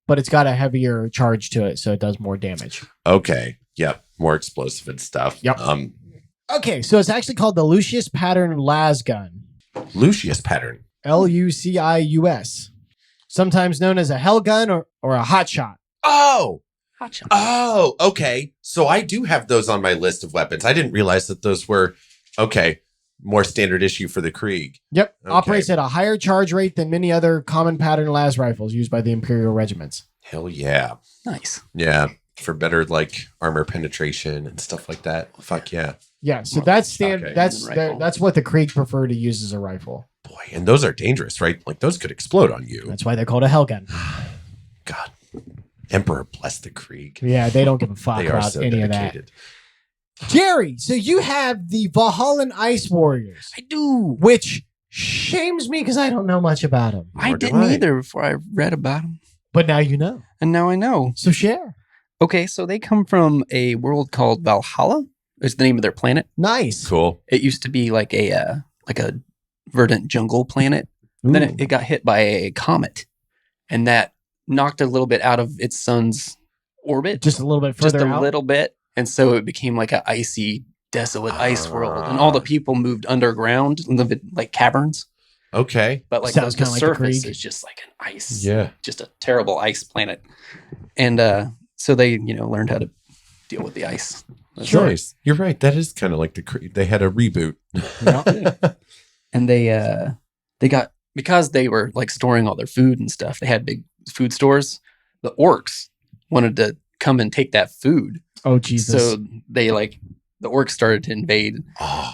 but it's got a heavier charge to it, so it does more damage. Okay. Yep. More explosive and stuff. Yep. Um, Okay, so it's actually called the Lucius Pattern Lasgun. Lucius pattern. Lucius. Sometimes known as a hell gun or a hot shot. Oh, okay. So I do have those on my list of weapons. I didn't realize that those were more standard issue for the Krieg. Yep. Okay. Operates at a higher charge rate than many other common pattern las rifles used by the Imperial regiments. Hell yeah. Nice. Yeah. For better like armor penetration and stuff like that. Fuck yeah. Yeah, so that's Okay. that's what the Krieg prefer to use as a rifle. Boy, and those are dangerous, right? Like those could explode on you. That's why they're called a hell gun. God. Emperor bless the Krieg. Yeah, they don't give a fuck They are about so any dedicated. of that. Jerry, so you have the Valhallan Ice Warriors, I do. which shames me because I don't know much about them. I Nor do didn't I. either before I read about them. But now you know. And now I know. So share. Okay, so they come from a world called Valhalla. It's the name of their planet. Nice. Cool. It used to be like a verdant jungle planet. Then Ooh. it got hit by a comet, and that knocked a little bit out of its sun's orbit, Just a little bit just further a out. little bit, and so it became like an icy, desolate ice world, and all the people moved underground and lived in like caverns. Okay. but like Sounds the kinda like the surface Krieg. is just like an ice, Yeah. just a terrible ice planet. And so they, learned how to deal with the ice. Nice. You're right. That is kind of like they had a reboot. And they got, because they were like storing all their food and stuff, they had big food stores. The orcs wanted to come and take that food. Oh Jesus! So they the orcs started to invade,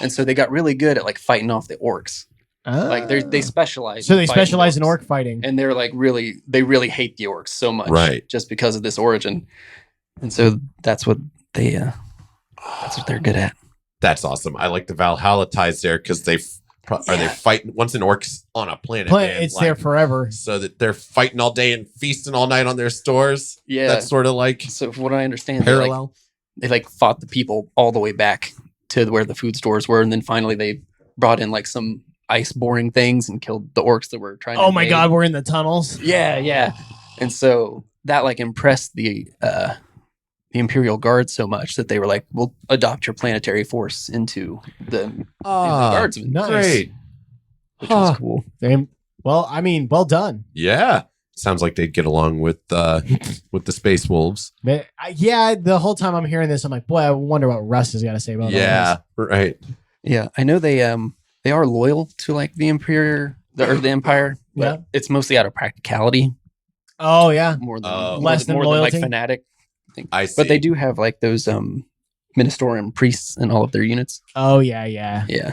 and so they got really good at like fighting off the orcs. Like they specialize. So in they fighting specialize in orcs. orc fighting. And they're like they really hate the orcs so much, Right. just because of this origin. And so that's what they're good at. That's awesome. I like the Valhalla ties there because they fighting once an orc's on a planet. man, It's there forever. so that they're fighting all day and feasting all night on their stores. Yeah. That's sort of like So from what I understand, parallel. they fought the people all the way back to where the food stores were, and then finally they brought in like some ice boring things and killed the orcs that were trying to Oh my invade. God, we're in the tunnels. Yeah. And so that like impressed the Imperial Guard so much that they were like, we'll adopt your planetary force into the guardsmen. nice. Great. Which was cool. Well done. Yeah. Sounds like they'd get along with the space wolves. Yeah, the whole time I'm hearing this, I'm like, boy, I wonder what Russ has got to say about all Yeah. Right. Yeah, I know they are loyal to like the Empire, the Empire, but Yeah. it's mostly out of practicality Oh yeah. more than Less than more loyalty? than like fanatic. I see. But they do have like those Ministorium priests in all of their units. Oh yeah. Yeah.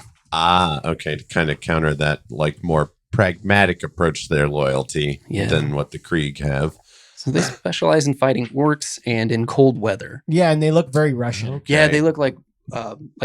Okay. To kind of counter that like more pragmatic approach to their loyalty Yeah. than what the Krieg have. So they specialize in fighting orcs and in cold weather. Yeah, and they look very Russian. Okay. Yeah, they look like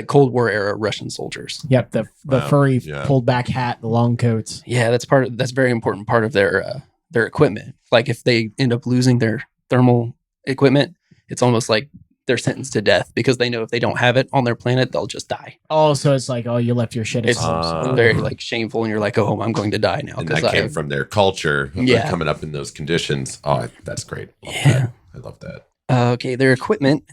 Cold War era Russian soldiers. Yep, the Wow, furry yeah. pulled back hat, the long coats. Yeah, that's a very important part of their equipment. Like if they end up losing their thermal equipment, it's almost like they're sentenced to death because they know if they don't have it on their planet, they'll just die. Oh, so it's like, oh, you left your shit at It's home. very like shameful, and you're like, oh, I'm going to die now And because that came from their culture. Yeah. Coming up in those conditions. Oh, that's great. Yeah. I love that. Okay, their equipment.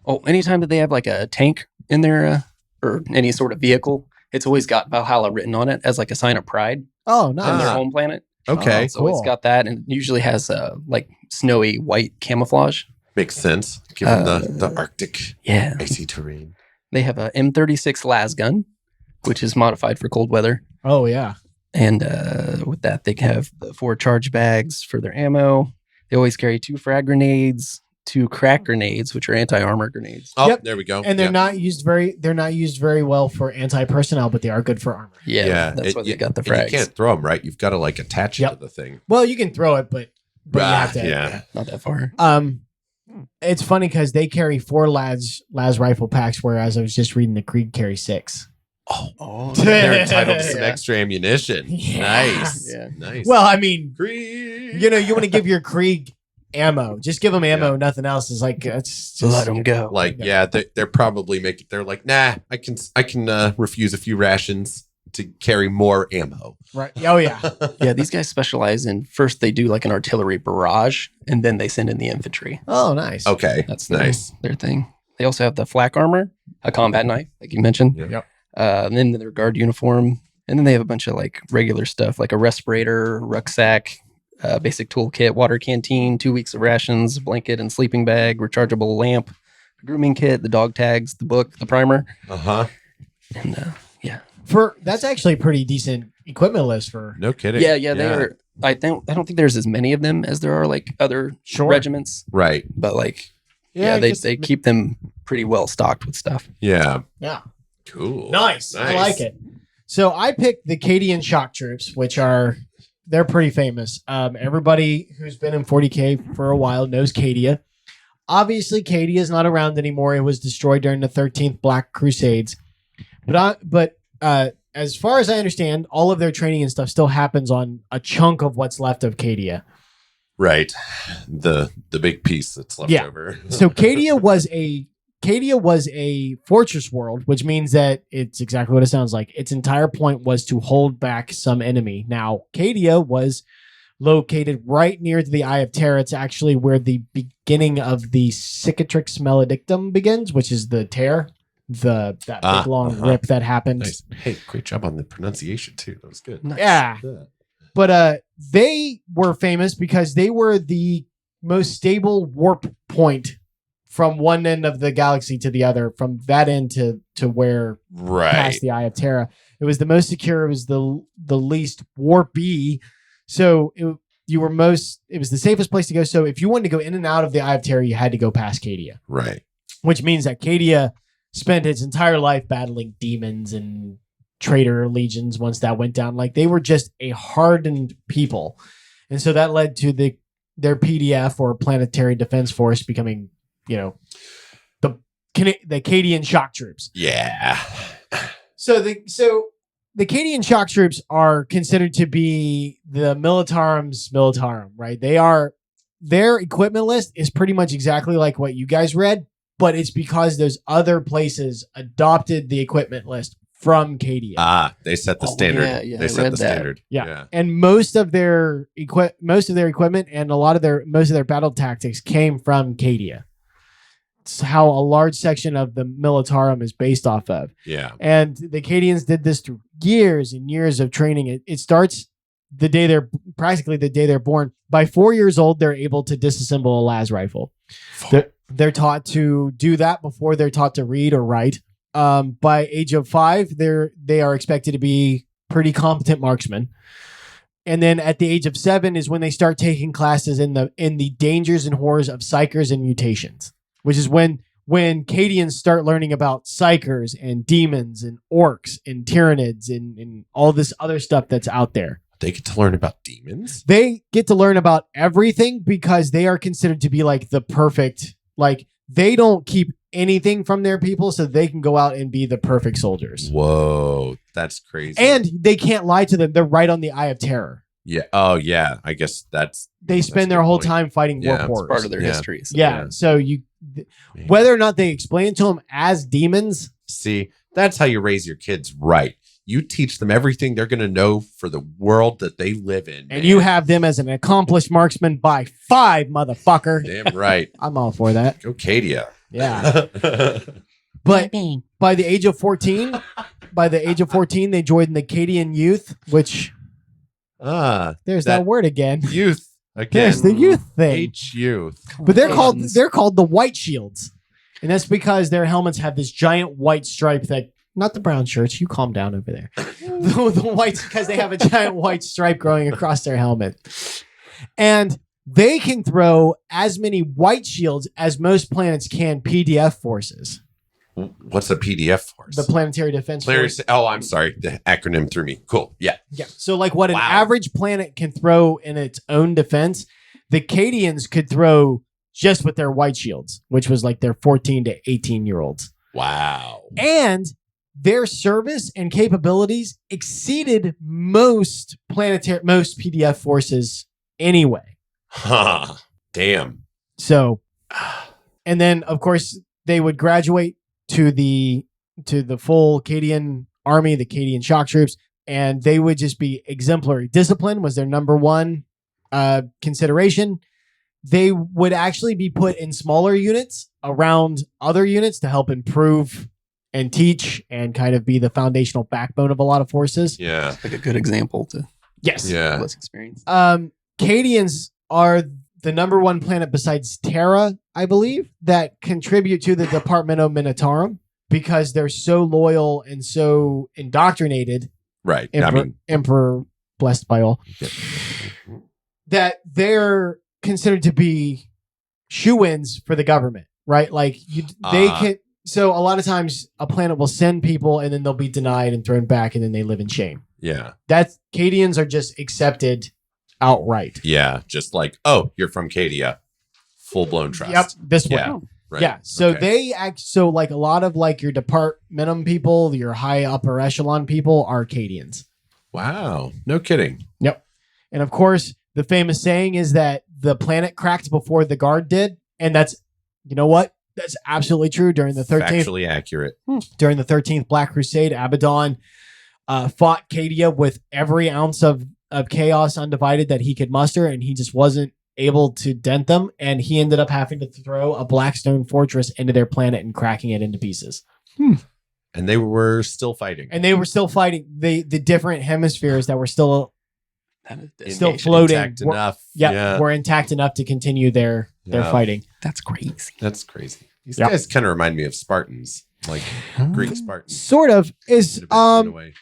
Oh, anytime that they have like a tank in their or any sort of vehicle, it's always got Valhalla written on it as like a sign of pride Oh, on their nice. home planet. Okay. Oh, So it's cool. got that, and it usually has like snowy white camouflage. Makes sense given the Arctic Yeah, icy terrain. they have a M36 Lasgun, which is modified for cold weather. Oh yeah. And with that, they have the 4 charge bags for their ammo. They always carry 2 frag grenades, 2 crack grenades, which are anti-armor grenades. Oh, Yep. there we go. And they're Yep. not used very well for anti-personnel, but they are good for armor. Yeah, that's why they got the and frags. you can't throw them, right? You've got to like attach it Yep. to the thing. Well, you can throw it, but you have to. Yeah. Not that far. It's funny because they carry 4 las rifle packs, whereas I was just reading the Krieg carry 6. Oh, They're entitled to some Yeah. extra ammunition. Yeah. Nice. Yeah. Nice. Well, I mean, Krieg. you want to give your Krieg ammo. Just give them ammo. Nothing else is like it's just let them go. Like, yeah, they're probably making. They're like, nah, I can refuse a few rations to carry more ammo. right. Oh yeah. Yeah, these guys specialize in first they do like an artillery barrage, and then they send in the infantry. Oh, nice. Okay, That's nice. their thing. They also have the flak armor, a combat knife, like you mentioned. Yep. And then their guard uniform, and then they have a bunch of like regular stuff, like a respirator, rucksack, basic toolkit, water canteen, 2 weeks of rations, blanket and sleeping bag, rechargeable lamp, grooming kit, the dog tags, the book, the primer, Uh-huh. and yeah. That's actually a pretty decent equipment list for No kidding. Yeah, they are. I don't think there's as many of them as there are like other Sure. regiments, Right. but like I they guess- keep them pretty well stocked with stuff. Yeah. Yeah. Cool. Nice. I like it. So I picked the Cadian shock troops, which they're pretty famous. Everybody who's been in 40K for a while knows Cadia. Obviously, Cadia is not around anymore. It was destroyed during the 13th Black Crusades. But as far as I understand, all of their training and stuff still happens on a chunk of what's left of Cadia. Right. The big piece that's left Yeah. over. So Cadia was a fortress world, which means that it's exactly what it sounds like. Its entire point was to hold back some enemy. Now, Cadia was located right near to the Eye of Terror. It's actually where the beginning of the Cicatrix Maledictum begins, which is the tear. that big long rip that happened. Nice. Hey, great job on the pronunciation too. That was good. Yeah. But they were famous because they were the most stable warp point from one end of the galaxy to the other, from that end to where past the Eye of Terra. It was the most secure. It was the least warpy. So it was the safest place to go. So if you wanted to go in and out of the Eye of Terra, you had to go past Cadia. Right. Which means that Cadia spent its entire life battling demons and traitor legions once that went down. Like, they were just a hardened people. And so that led to their PDF, or Planetary Defense Force, becoming, the Cadian shock troops. Yeah. So the Cadian shock troops are considered to be the Militarum's Militarum, right? Their equipment list is pretty much exactly like what you guys read, but it's because those other places adopted the equipment list from Cadia. They set the standard. Yeah, they set the standard. Yeah. And most of their equipment and most of their battle tactics came from Cadia. It's how a large section of the Militarum is based off of. Yeah. And the Cadians did this through years and years of training. It starts the day they're born. By 4 years old, they're able to disassemble a las rifle. They're taught to do that before they're taught to read or write. By age of 5, they are expected to be pretty competent marksmen. And then at the age of 7 is when they start taking classes in the dangers and horrors of psychers and mutations, which is when Cadians start learning about psychers and demons and orcs and tyrannids and all this other stuff that's out there. They get to learn about demons? They get to learn about everything because they are considered to be like the perfect, like, they don't keep anything from their people so they can go out and be the perfect soldiers. Whoa, that's crazy. And they can't lie to them. They're right on the Eye of Terror. Yeah. Oh, yeah. I guess they spend their whole time fighting warp horrors. Part of their history. So. Yeah. So whether or not they explain to them as demons. See, that's how you raise your kids right. You teach them everything they're going to know for the world that they live in. And you have them as an accomplished marksman by 5, motherfucker. Damn right. I'm all for that. Go Cadia. Yeah. But by the age of 14, they joined the Cadian Youth, which there's that word again. Youth again. There's the youth thing. Youth. But they're called the White Shields. And that's because their helmets have this giant white stripe that, not the brown shirts, you calm down over there. the whites, because they have a giant white stripe growing across their helmet. And they can throw as many white shields as most planets can PDF forces. What's a PDF force? The Planetary Defense Force. Oh, I'm sorry. The acronym threw me. Cool. Yeah. Yeah. So like what an average planet can throw in its own defense, the Cadians could throw just with their white shields, which was like their 14 to 18-year-olds. Wow. And their service and capabilities exceeded most PDF forces anyway. Huh. Damn. So, and then of course they would graduate to the full Cadian army, the Cadian shock troops, and they would just be exemplary. Discipline was their number one consideration. They would actually be put in smaller units around other units to help improve and teach and kind of be the foundational backbone of a lot of forces. Yeah. Like a good example to less experience. Cadians are the number one planet besides Terra, I believe, that contribute to the Departmentum Militarum because they're so loyal and so indoctrinated. Right. Emperor blessed by all. Yeah. That they're considered to be shoo-ins for the government, right? Like they can. So a lot of times a planet will send people and then they'll be denied and thrown back and then they live in shame. Yeah. Cadians are just accepted outright. Yeah. Just like, oh, you're from Cadia. Full-blown trust. Yep. This way. Yeah. Right. Yeah. So they act, so like a lot of like your departmentum people, your high upper echelon people are Cadians. Wow. No kidding. Yep. And of course, the famous saying is that the planet cracked before the guard did. And that's, you know what? That's absolutely true. During the 13th, Factually accurate. During the 13th Black Crusade, Abaddon fought Cadia with every ounce of chaos undivided that he could muster, and he just wasn't able to dent them. And he ended up having to throw a black stone fortress into their planet and cracking it into pieces. And they were still fighting. And they were still fighting the different hemispheres that were still Still floating. Intact Were- enough. were intact enough to continue their Yeah. fighting. That's crazy. That's crazy. These Yeah. guys kind of remind me of Spartans, like Greek Spartans. Sort of is in a way.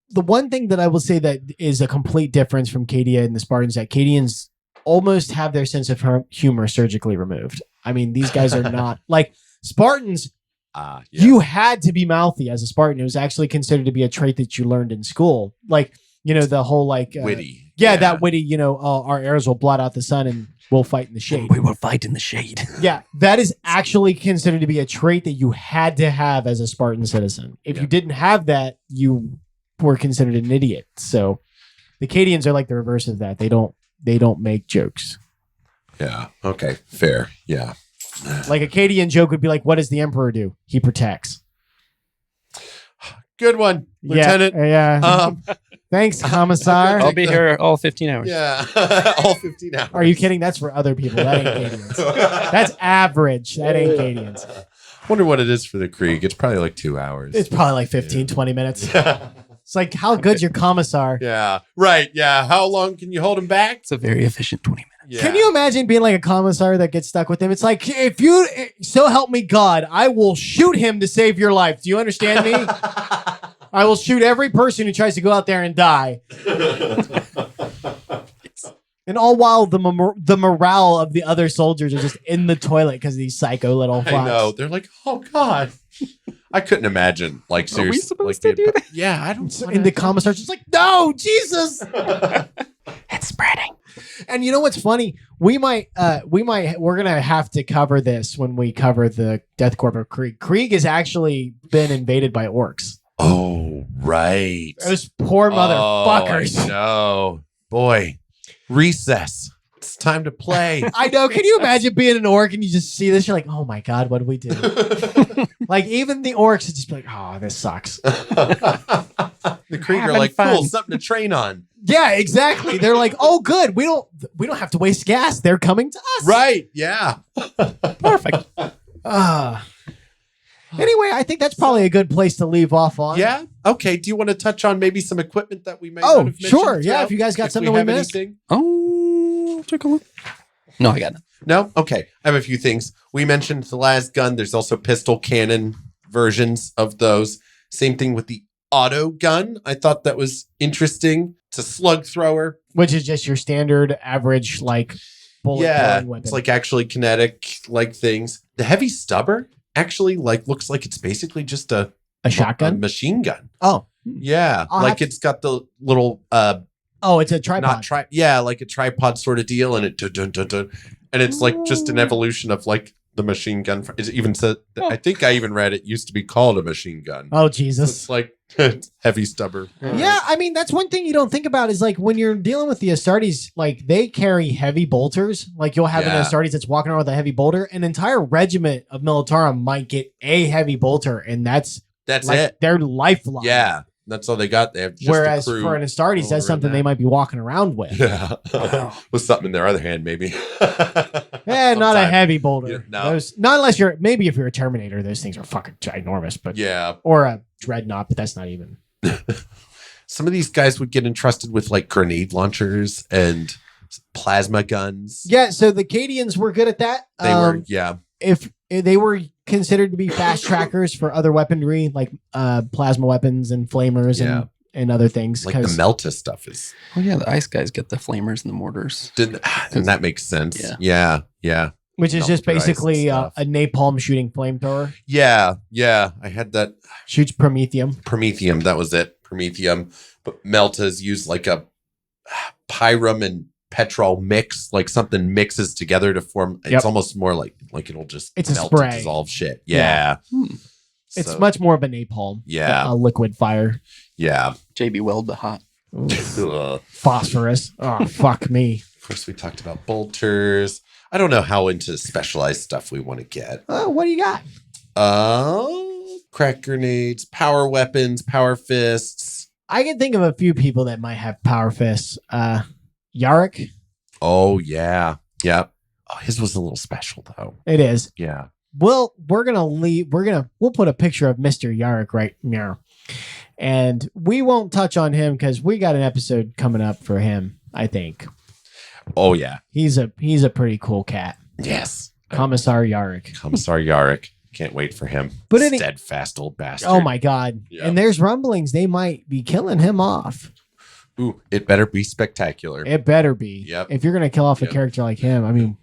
the one thing that I will say that is a complete difference from Cadia and the Spartans, that Cadians almost have their sense of humor surgically removed. I mean, these guys are not like Spartans. Yeah. You had to be mouthy as a Spartan. It was actually considered to be a trait that you learned in school. Like, the whole like witty. Yeah, that witty, our arrows will blot out the sun and we'll fight in the shade. We will fight in the shade. Yeah, that is actually considered to be a trait that you had to have as a Spartan citizen. If you didn't have that, you were considered an idiot. So the Cadians are like the reverse of that. They don't make jokes. Yeah. Okay. Fair. Yeah. Like a Cadian joke would be like, what does the Emperor do? He protects. Good one, Lieutenant. Yeah. Thanks, Commissar. I'll be here all 15 hours. Yeah. All 15 hours. Are you kidding? That's for other people. That ain't Cadians. That's average. That ain't Cadians. Wonder what it is for the Krieg. It's probably like 2 hours. It's probably like 15, 20 minutes. It's like, how good's your Commissar? Yeah. Right. Yeah. How long can you hold him back? It's a very efficient 20 minutes. Yeah. Can you imagine being like a Commissar that gets stuck with him? It's like, if you, so help me God, I will shoot him to save your life. Do you understand me? I will shoot every person who tries to go out there and die. And all while the morale of the other soldiers are just in the toilet because of these psycho little I fucks. know. They're like, oh God. I couldn't imagine. Like, Are we seriously. supposed like, to do that? Yeah. I don't. And the Commissar's just like, no, Jesus. It's spreading. And you know what's funny? We're gonna have to cover this when we cover the Death Corps of Krieg. Krieg has actually been invaded by orcs. Oh, right. Those poor motherfuckers. Oh, no. Boy. Recess. It's time to play. I know. Can you imagine being an orc and you just see this? You're like, oh my God, what do we do? Like, even the orcs would just be like, oh, this sucks. The Krieg are Having like, fun. cool, something to train on. Yeah, exactly. They're like, oh, good. We don't have to waste gas. They're coming to us. Right. Yeah. Perfect. Anyway, I think that's probably a good place to leave off on. Yeah. Okay. Do you want to touch on maybe some equipment that we may Oh, not have mentioned? sure. Yeah, throughout? if you guys got If something we have missed. anything? Oh, take a look. No, I got it. No? Okay. I have a few things. We mentioned the Lasgun. There's also pistol cannon versions of those. Same thing with the auto gun. I thought that was interesting. It's a slug thrower. Which is just your standard average, like, bullet throwing weapon. It's like actually kinetic like things. The heavy stubber actually like looks like it's basically just a shotgun? machine gun. Oh. Yeah. I'll have like to- it's got the little Oh, it's a tripod. like a tripod sort of deal, and and it's like just an evolution of like the machine gun. It even said, I think I even read it used to be called a machine gun. Oh, So Jesus. it's like it's heavy stubber. Yeah, I mean, that's one thing you don't think about is like when you're dealing with the Astartes, like they carry heavy bolters. Like you'll have an Yeah. Astartes that's walking around with a heavy bolter. An entire regiment of Militarum might get a heavy bolter, and that's That's like it. their lifeline. Yeah, that's all they got. They have just Whereas a crew for an Astartes, rolling that's something around they that. might be walking around with. Yeah, with something in their other hand, maybe. Yeah, not a Sometime. heavy bolter. Yeah, no. Those, not unless you're maybe if you're a Terminator, those things are fucking ginormous. But Yeah, or a Dreadnought, but that's not even. some of these guys would get entrusted with like grenade launchers and plasma guns. Yeah, so the Cadians were good at that. They were, yeah. If they were considered to be fast trackers for other weaponry like plasma weapons and flamers Yeah. and other things. Like the 'cause- Melta stuff is, Oh, yeah. The ice guys get the flamers and the mortars. and that makes sense. Yeah. Yeah. which is just Melter ice and basically a stuff. napalm shooting flamethrower. Yeah. I had that Shoots promethium. Promethium. That was it. Promethium. But Meltas use like a pyrum and petrol mix, like something mixes together to form. It's Yep. almost more like it'll just It's a melt spray. and dissolve shit. Yeah. Yeah. It's So, much more of a napalm. Yeah. A liquid fire. Yeah. JB Weld the hot. Ugh. Phosphorus. Oh, fuck me. Of course, we talked about bolters. I don't know how into specialized stuff we want to get. What do you got? Crack grenades, power weapons, power fists. I can think of a few people that might have power fists. Yarick. Oh yeah, yep. Oh, his was a little special though. It is. Yeah, we'll put a picture of Mr. Yarrick right now. And we won't touch on him because we got an episode coming up for him, I think. Oh yeah. He's a pretty cool cat. Yes. Commissar Yarrick. Commissar Yarrick. Can't wait for him. But steadfast old bastard. Oh my God. Yeah. And there's rumblings they might be killing him off. Ooh, it better be spectacular. It better be. Yep. If you're gonna kill off a character like him, I mean,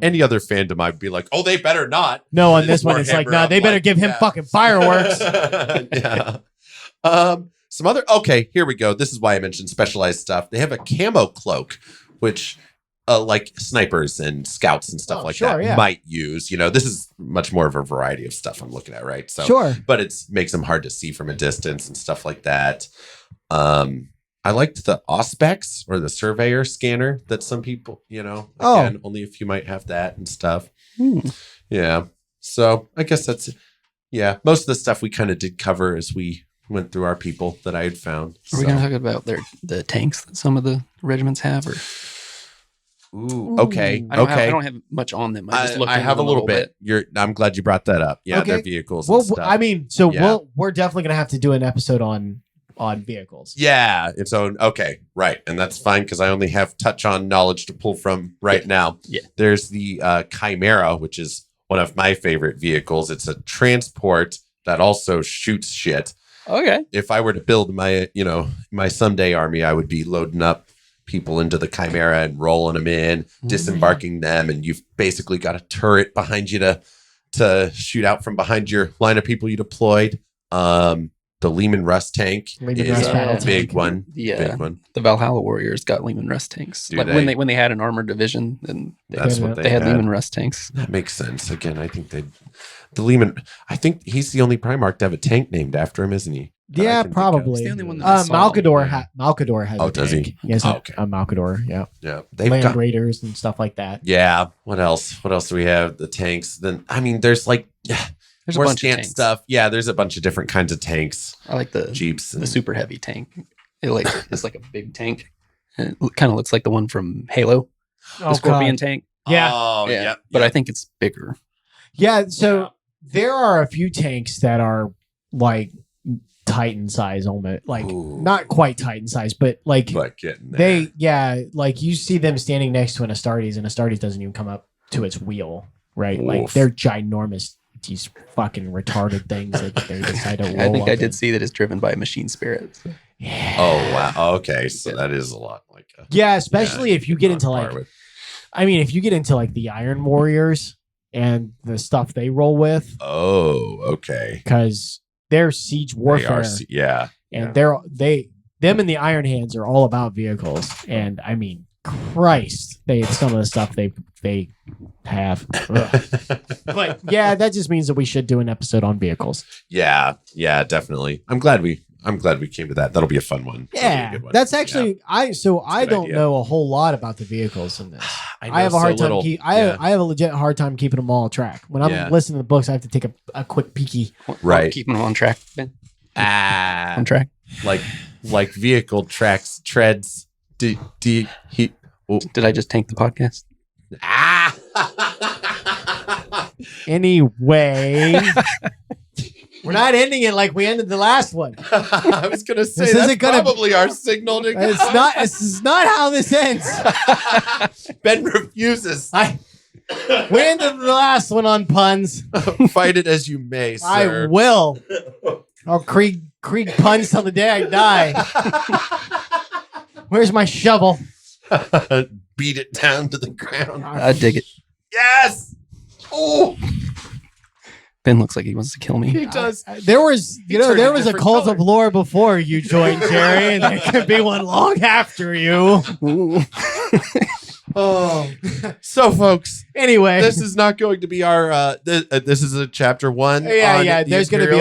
any other fandom, I'd be like, oh, they better not. no, on this one, it's like, no, they better give him fucking fireworks. Yeah. Some other. Okay, here we go. This is why I mentioned specialized stuff. They have a camo cloak, which like snipers and scouts and stuff that might use. You know, this is much more of a variety of stuff I'm looking at, right? So, sure. But it makes them hard to see from a distance and stuff like that. I liked the Auspex or the surveyor scanner that some people, you know, again, only if you might have that and stuff. Yeah. So I guess that's, most of the stuff we kind of did cover as we went through our people that I had found. Are we going to talk about the tanks that some of the regiments have? Or Ooh, okay. I don't have much on them. I have a little bit. I'm glad you brought that up. Yeah, okay. Their vehicles. Well, and stuff. I mean, we're definitely gonna have to do an episode on vehicles. Yeah, its own. Okay, right, and that's fine because I only have touch on knowledge to pull from right now. Yeah, there's the Chimera, which is one of my favorite vehicles. It's a transport that also shoots shit. Okay. If I were to build my someday army, I would be loading up people into the Chimera and rolling them in, disembarking them, and you've basically got a turret behind you to shoot out from behind your line of people you deployed. The Lehman Russ tank is a big one. Big one. The Valhalla Warriors got Lehman Russ tanks. When they had an armored division, then that's what they had Lehman Russ tanks. That makes sense. Again, I think the Lehman. I think he's the only Primarch to have a tank named after him, isn't he? Yeah, probably. He's the only one that I saw. Malkador has. Oh, does he? He has a Malkador. Yeah. Yeah. Land Raiders and stuff like that. Yeah. What else? What else do we have? The tanks. Then I mean, there's like there's more a bunch scant of tanks. stuff. Yeah, there's a bunch of different kinds of tanks. I like the Jeeps. The super heavy tank. It's like a big tank. It kind of looks like the one from Halo. The Scorpion tank. Yeah. Oh, yeah. But I think it's bigger. Yeah. So there are a few tanks that are like Titan size, almost like not quite Titan size, but like getting there. like you see them standing next to an Astartes, and Astartes doesn't even come up to its wheel, right? Oof. Like they're ginormous, these fucking retarded things that they decide to roll. I think I did see that it's driven by machine spirit. So. Yeah. Oh wow. Okay, so that is a lot like. Especially if you get into if you get into like the Iron Warriors and the stuff they roll with. Oh, okay. Because they're siege warfare. And them and the Iron Hands are all about vehicles. And I mean, Christ, some of the stuff they have. But yeah, that just means that we should do an episode on vehicles. Yeah, definitely. I'm glad we came to that. That'll be a fun one. Yeah, a good one. that's actually I don't know a whole lot about the vehicles in this. I have a hard time. I have a legit hard time keeping them all on track. When I'm listening to the books, I have to take a quick peeky. Right, keeping them on track. Ben. On track, like vehicle tracks treads. Did I just tank the podcast? Anyway. We're not ending it like we ended the last one. I was going to say that's probably our signal to go. This is not how this ends. Ben refuses. We ended the last one on puns. Fight it as you may, sir. I will. I'll Krieg puns till the day I die. Where's my shovel? Beat it down to the ground. I dig it. Yes. Oh. Ben looks like he wants to kill me. He does. There was a cult of lore before you joined, Jerry, and there could be one long after you. Oh, so folks. Anyway, this is not going to be our. This is a chapter 1. Yeah. There's going to be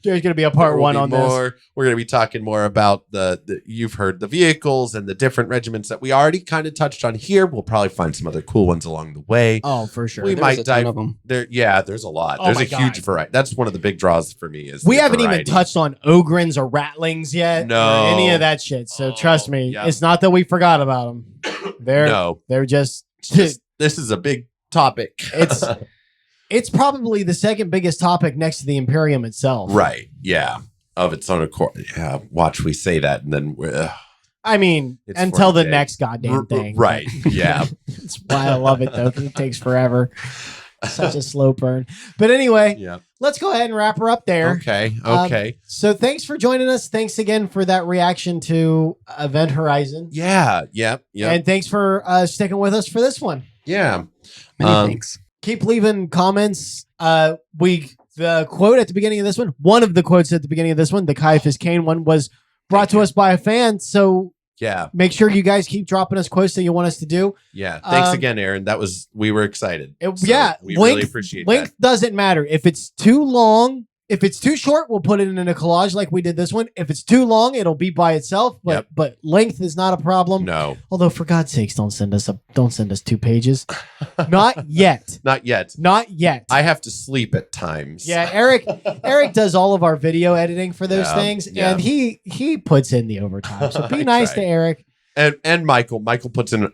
there's going to be a part 1 on this. We're going to be talking more about the you've heard the vehicles and the different regiments that we already kind of touched on here. We'll probably find some other cool ones along the way. Oh, for sure. We might dive of them. There. Yeah, there's a lot. There's a huge variety. That's one of the big draws for me. Is we haven't even touched on Ogrins or Ratlings yet. No, or any of that shit. So trust me, it's not that we forgot about them. They're just this is a big topic. It's it's probably the second biggest topic next to the Imperium itself. Right. Yeah. Of its own accord. Yeah. Watch we say that and then I mean, It's until for a the day. next goddamn thing. Right. Yeah. That's why I love it, though, because it takes forever. Such a slow burn. But anyway, Yeah. let's go ahead and wrap her up there. Okay. Um, Okay. So thanks for joining us. Thanks again for that reaction to Event Horizon. Yeah. Yep. Yep. And thanks for sticking with us for this one. Yeah. Many Um, thanks. Keep leaving comments. The quote at the beginning of this one of the quotes at the beginning of this one, the Caiaphas Cain one, was brought to us by a fan. So Yeah. make sure you guys keep dropping us quotes that you want us to do. Yeah. Thanks Um, again, Aaron. We were excited. So we length, really appreciate length that. doesn't matter. If it's too long, if it's too short, we'll put it in a collage like we did this one. If it's too long, it'll be by itself. But length is not a problem. No, Although for God's sakes, don't send us 2 pages. Not yet. not yet. Not yet. I have to sleep at times. Yeah, Eric does all of our video editing for those Yeah, things, yeah. and he puts in the overtime. So be I nice try. to Eric. And Michael. Michael puts in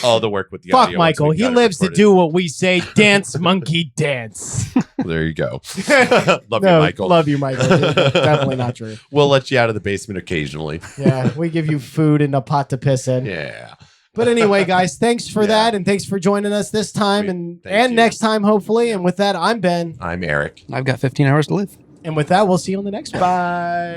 all the work with the Fuck audio. Michael. once we He got it lives to recorded. do what we say. Dance, monkey, dance. There you go. Love you, Michael. Love you, Michael. Definitely not true. We'll let you out of the basement occasionally. Yeah, we give you food and a pot to piss in. Yeah. But anyway, guys, thanks for Yeah. that, and thanks for joining us this time, and Thank you. next time, hopefully. And with that, I'm Ben, I'm Eric. I've got 15 hours to live. and with that, we'll see you on the next one. Bye.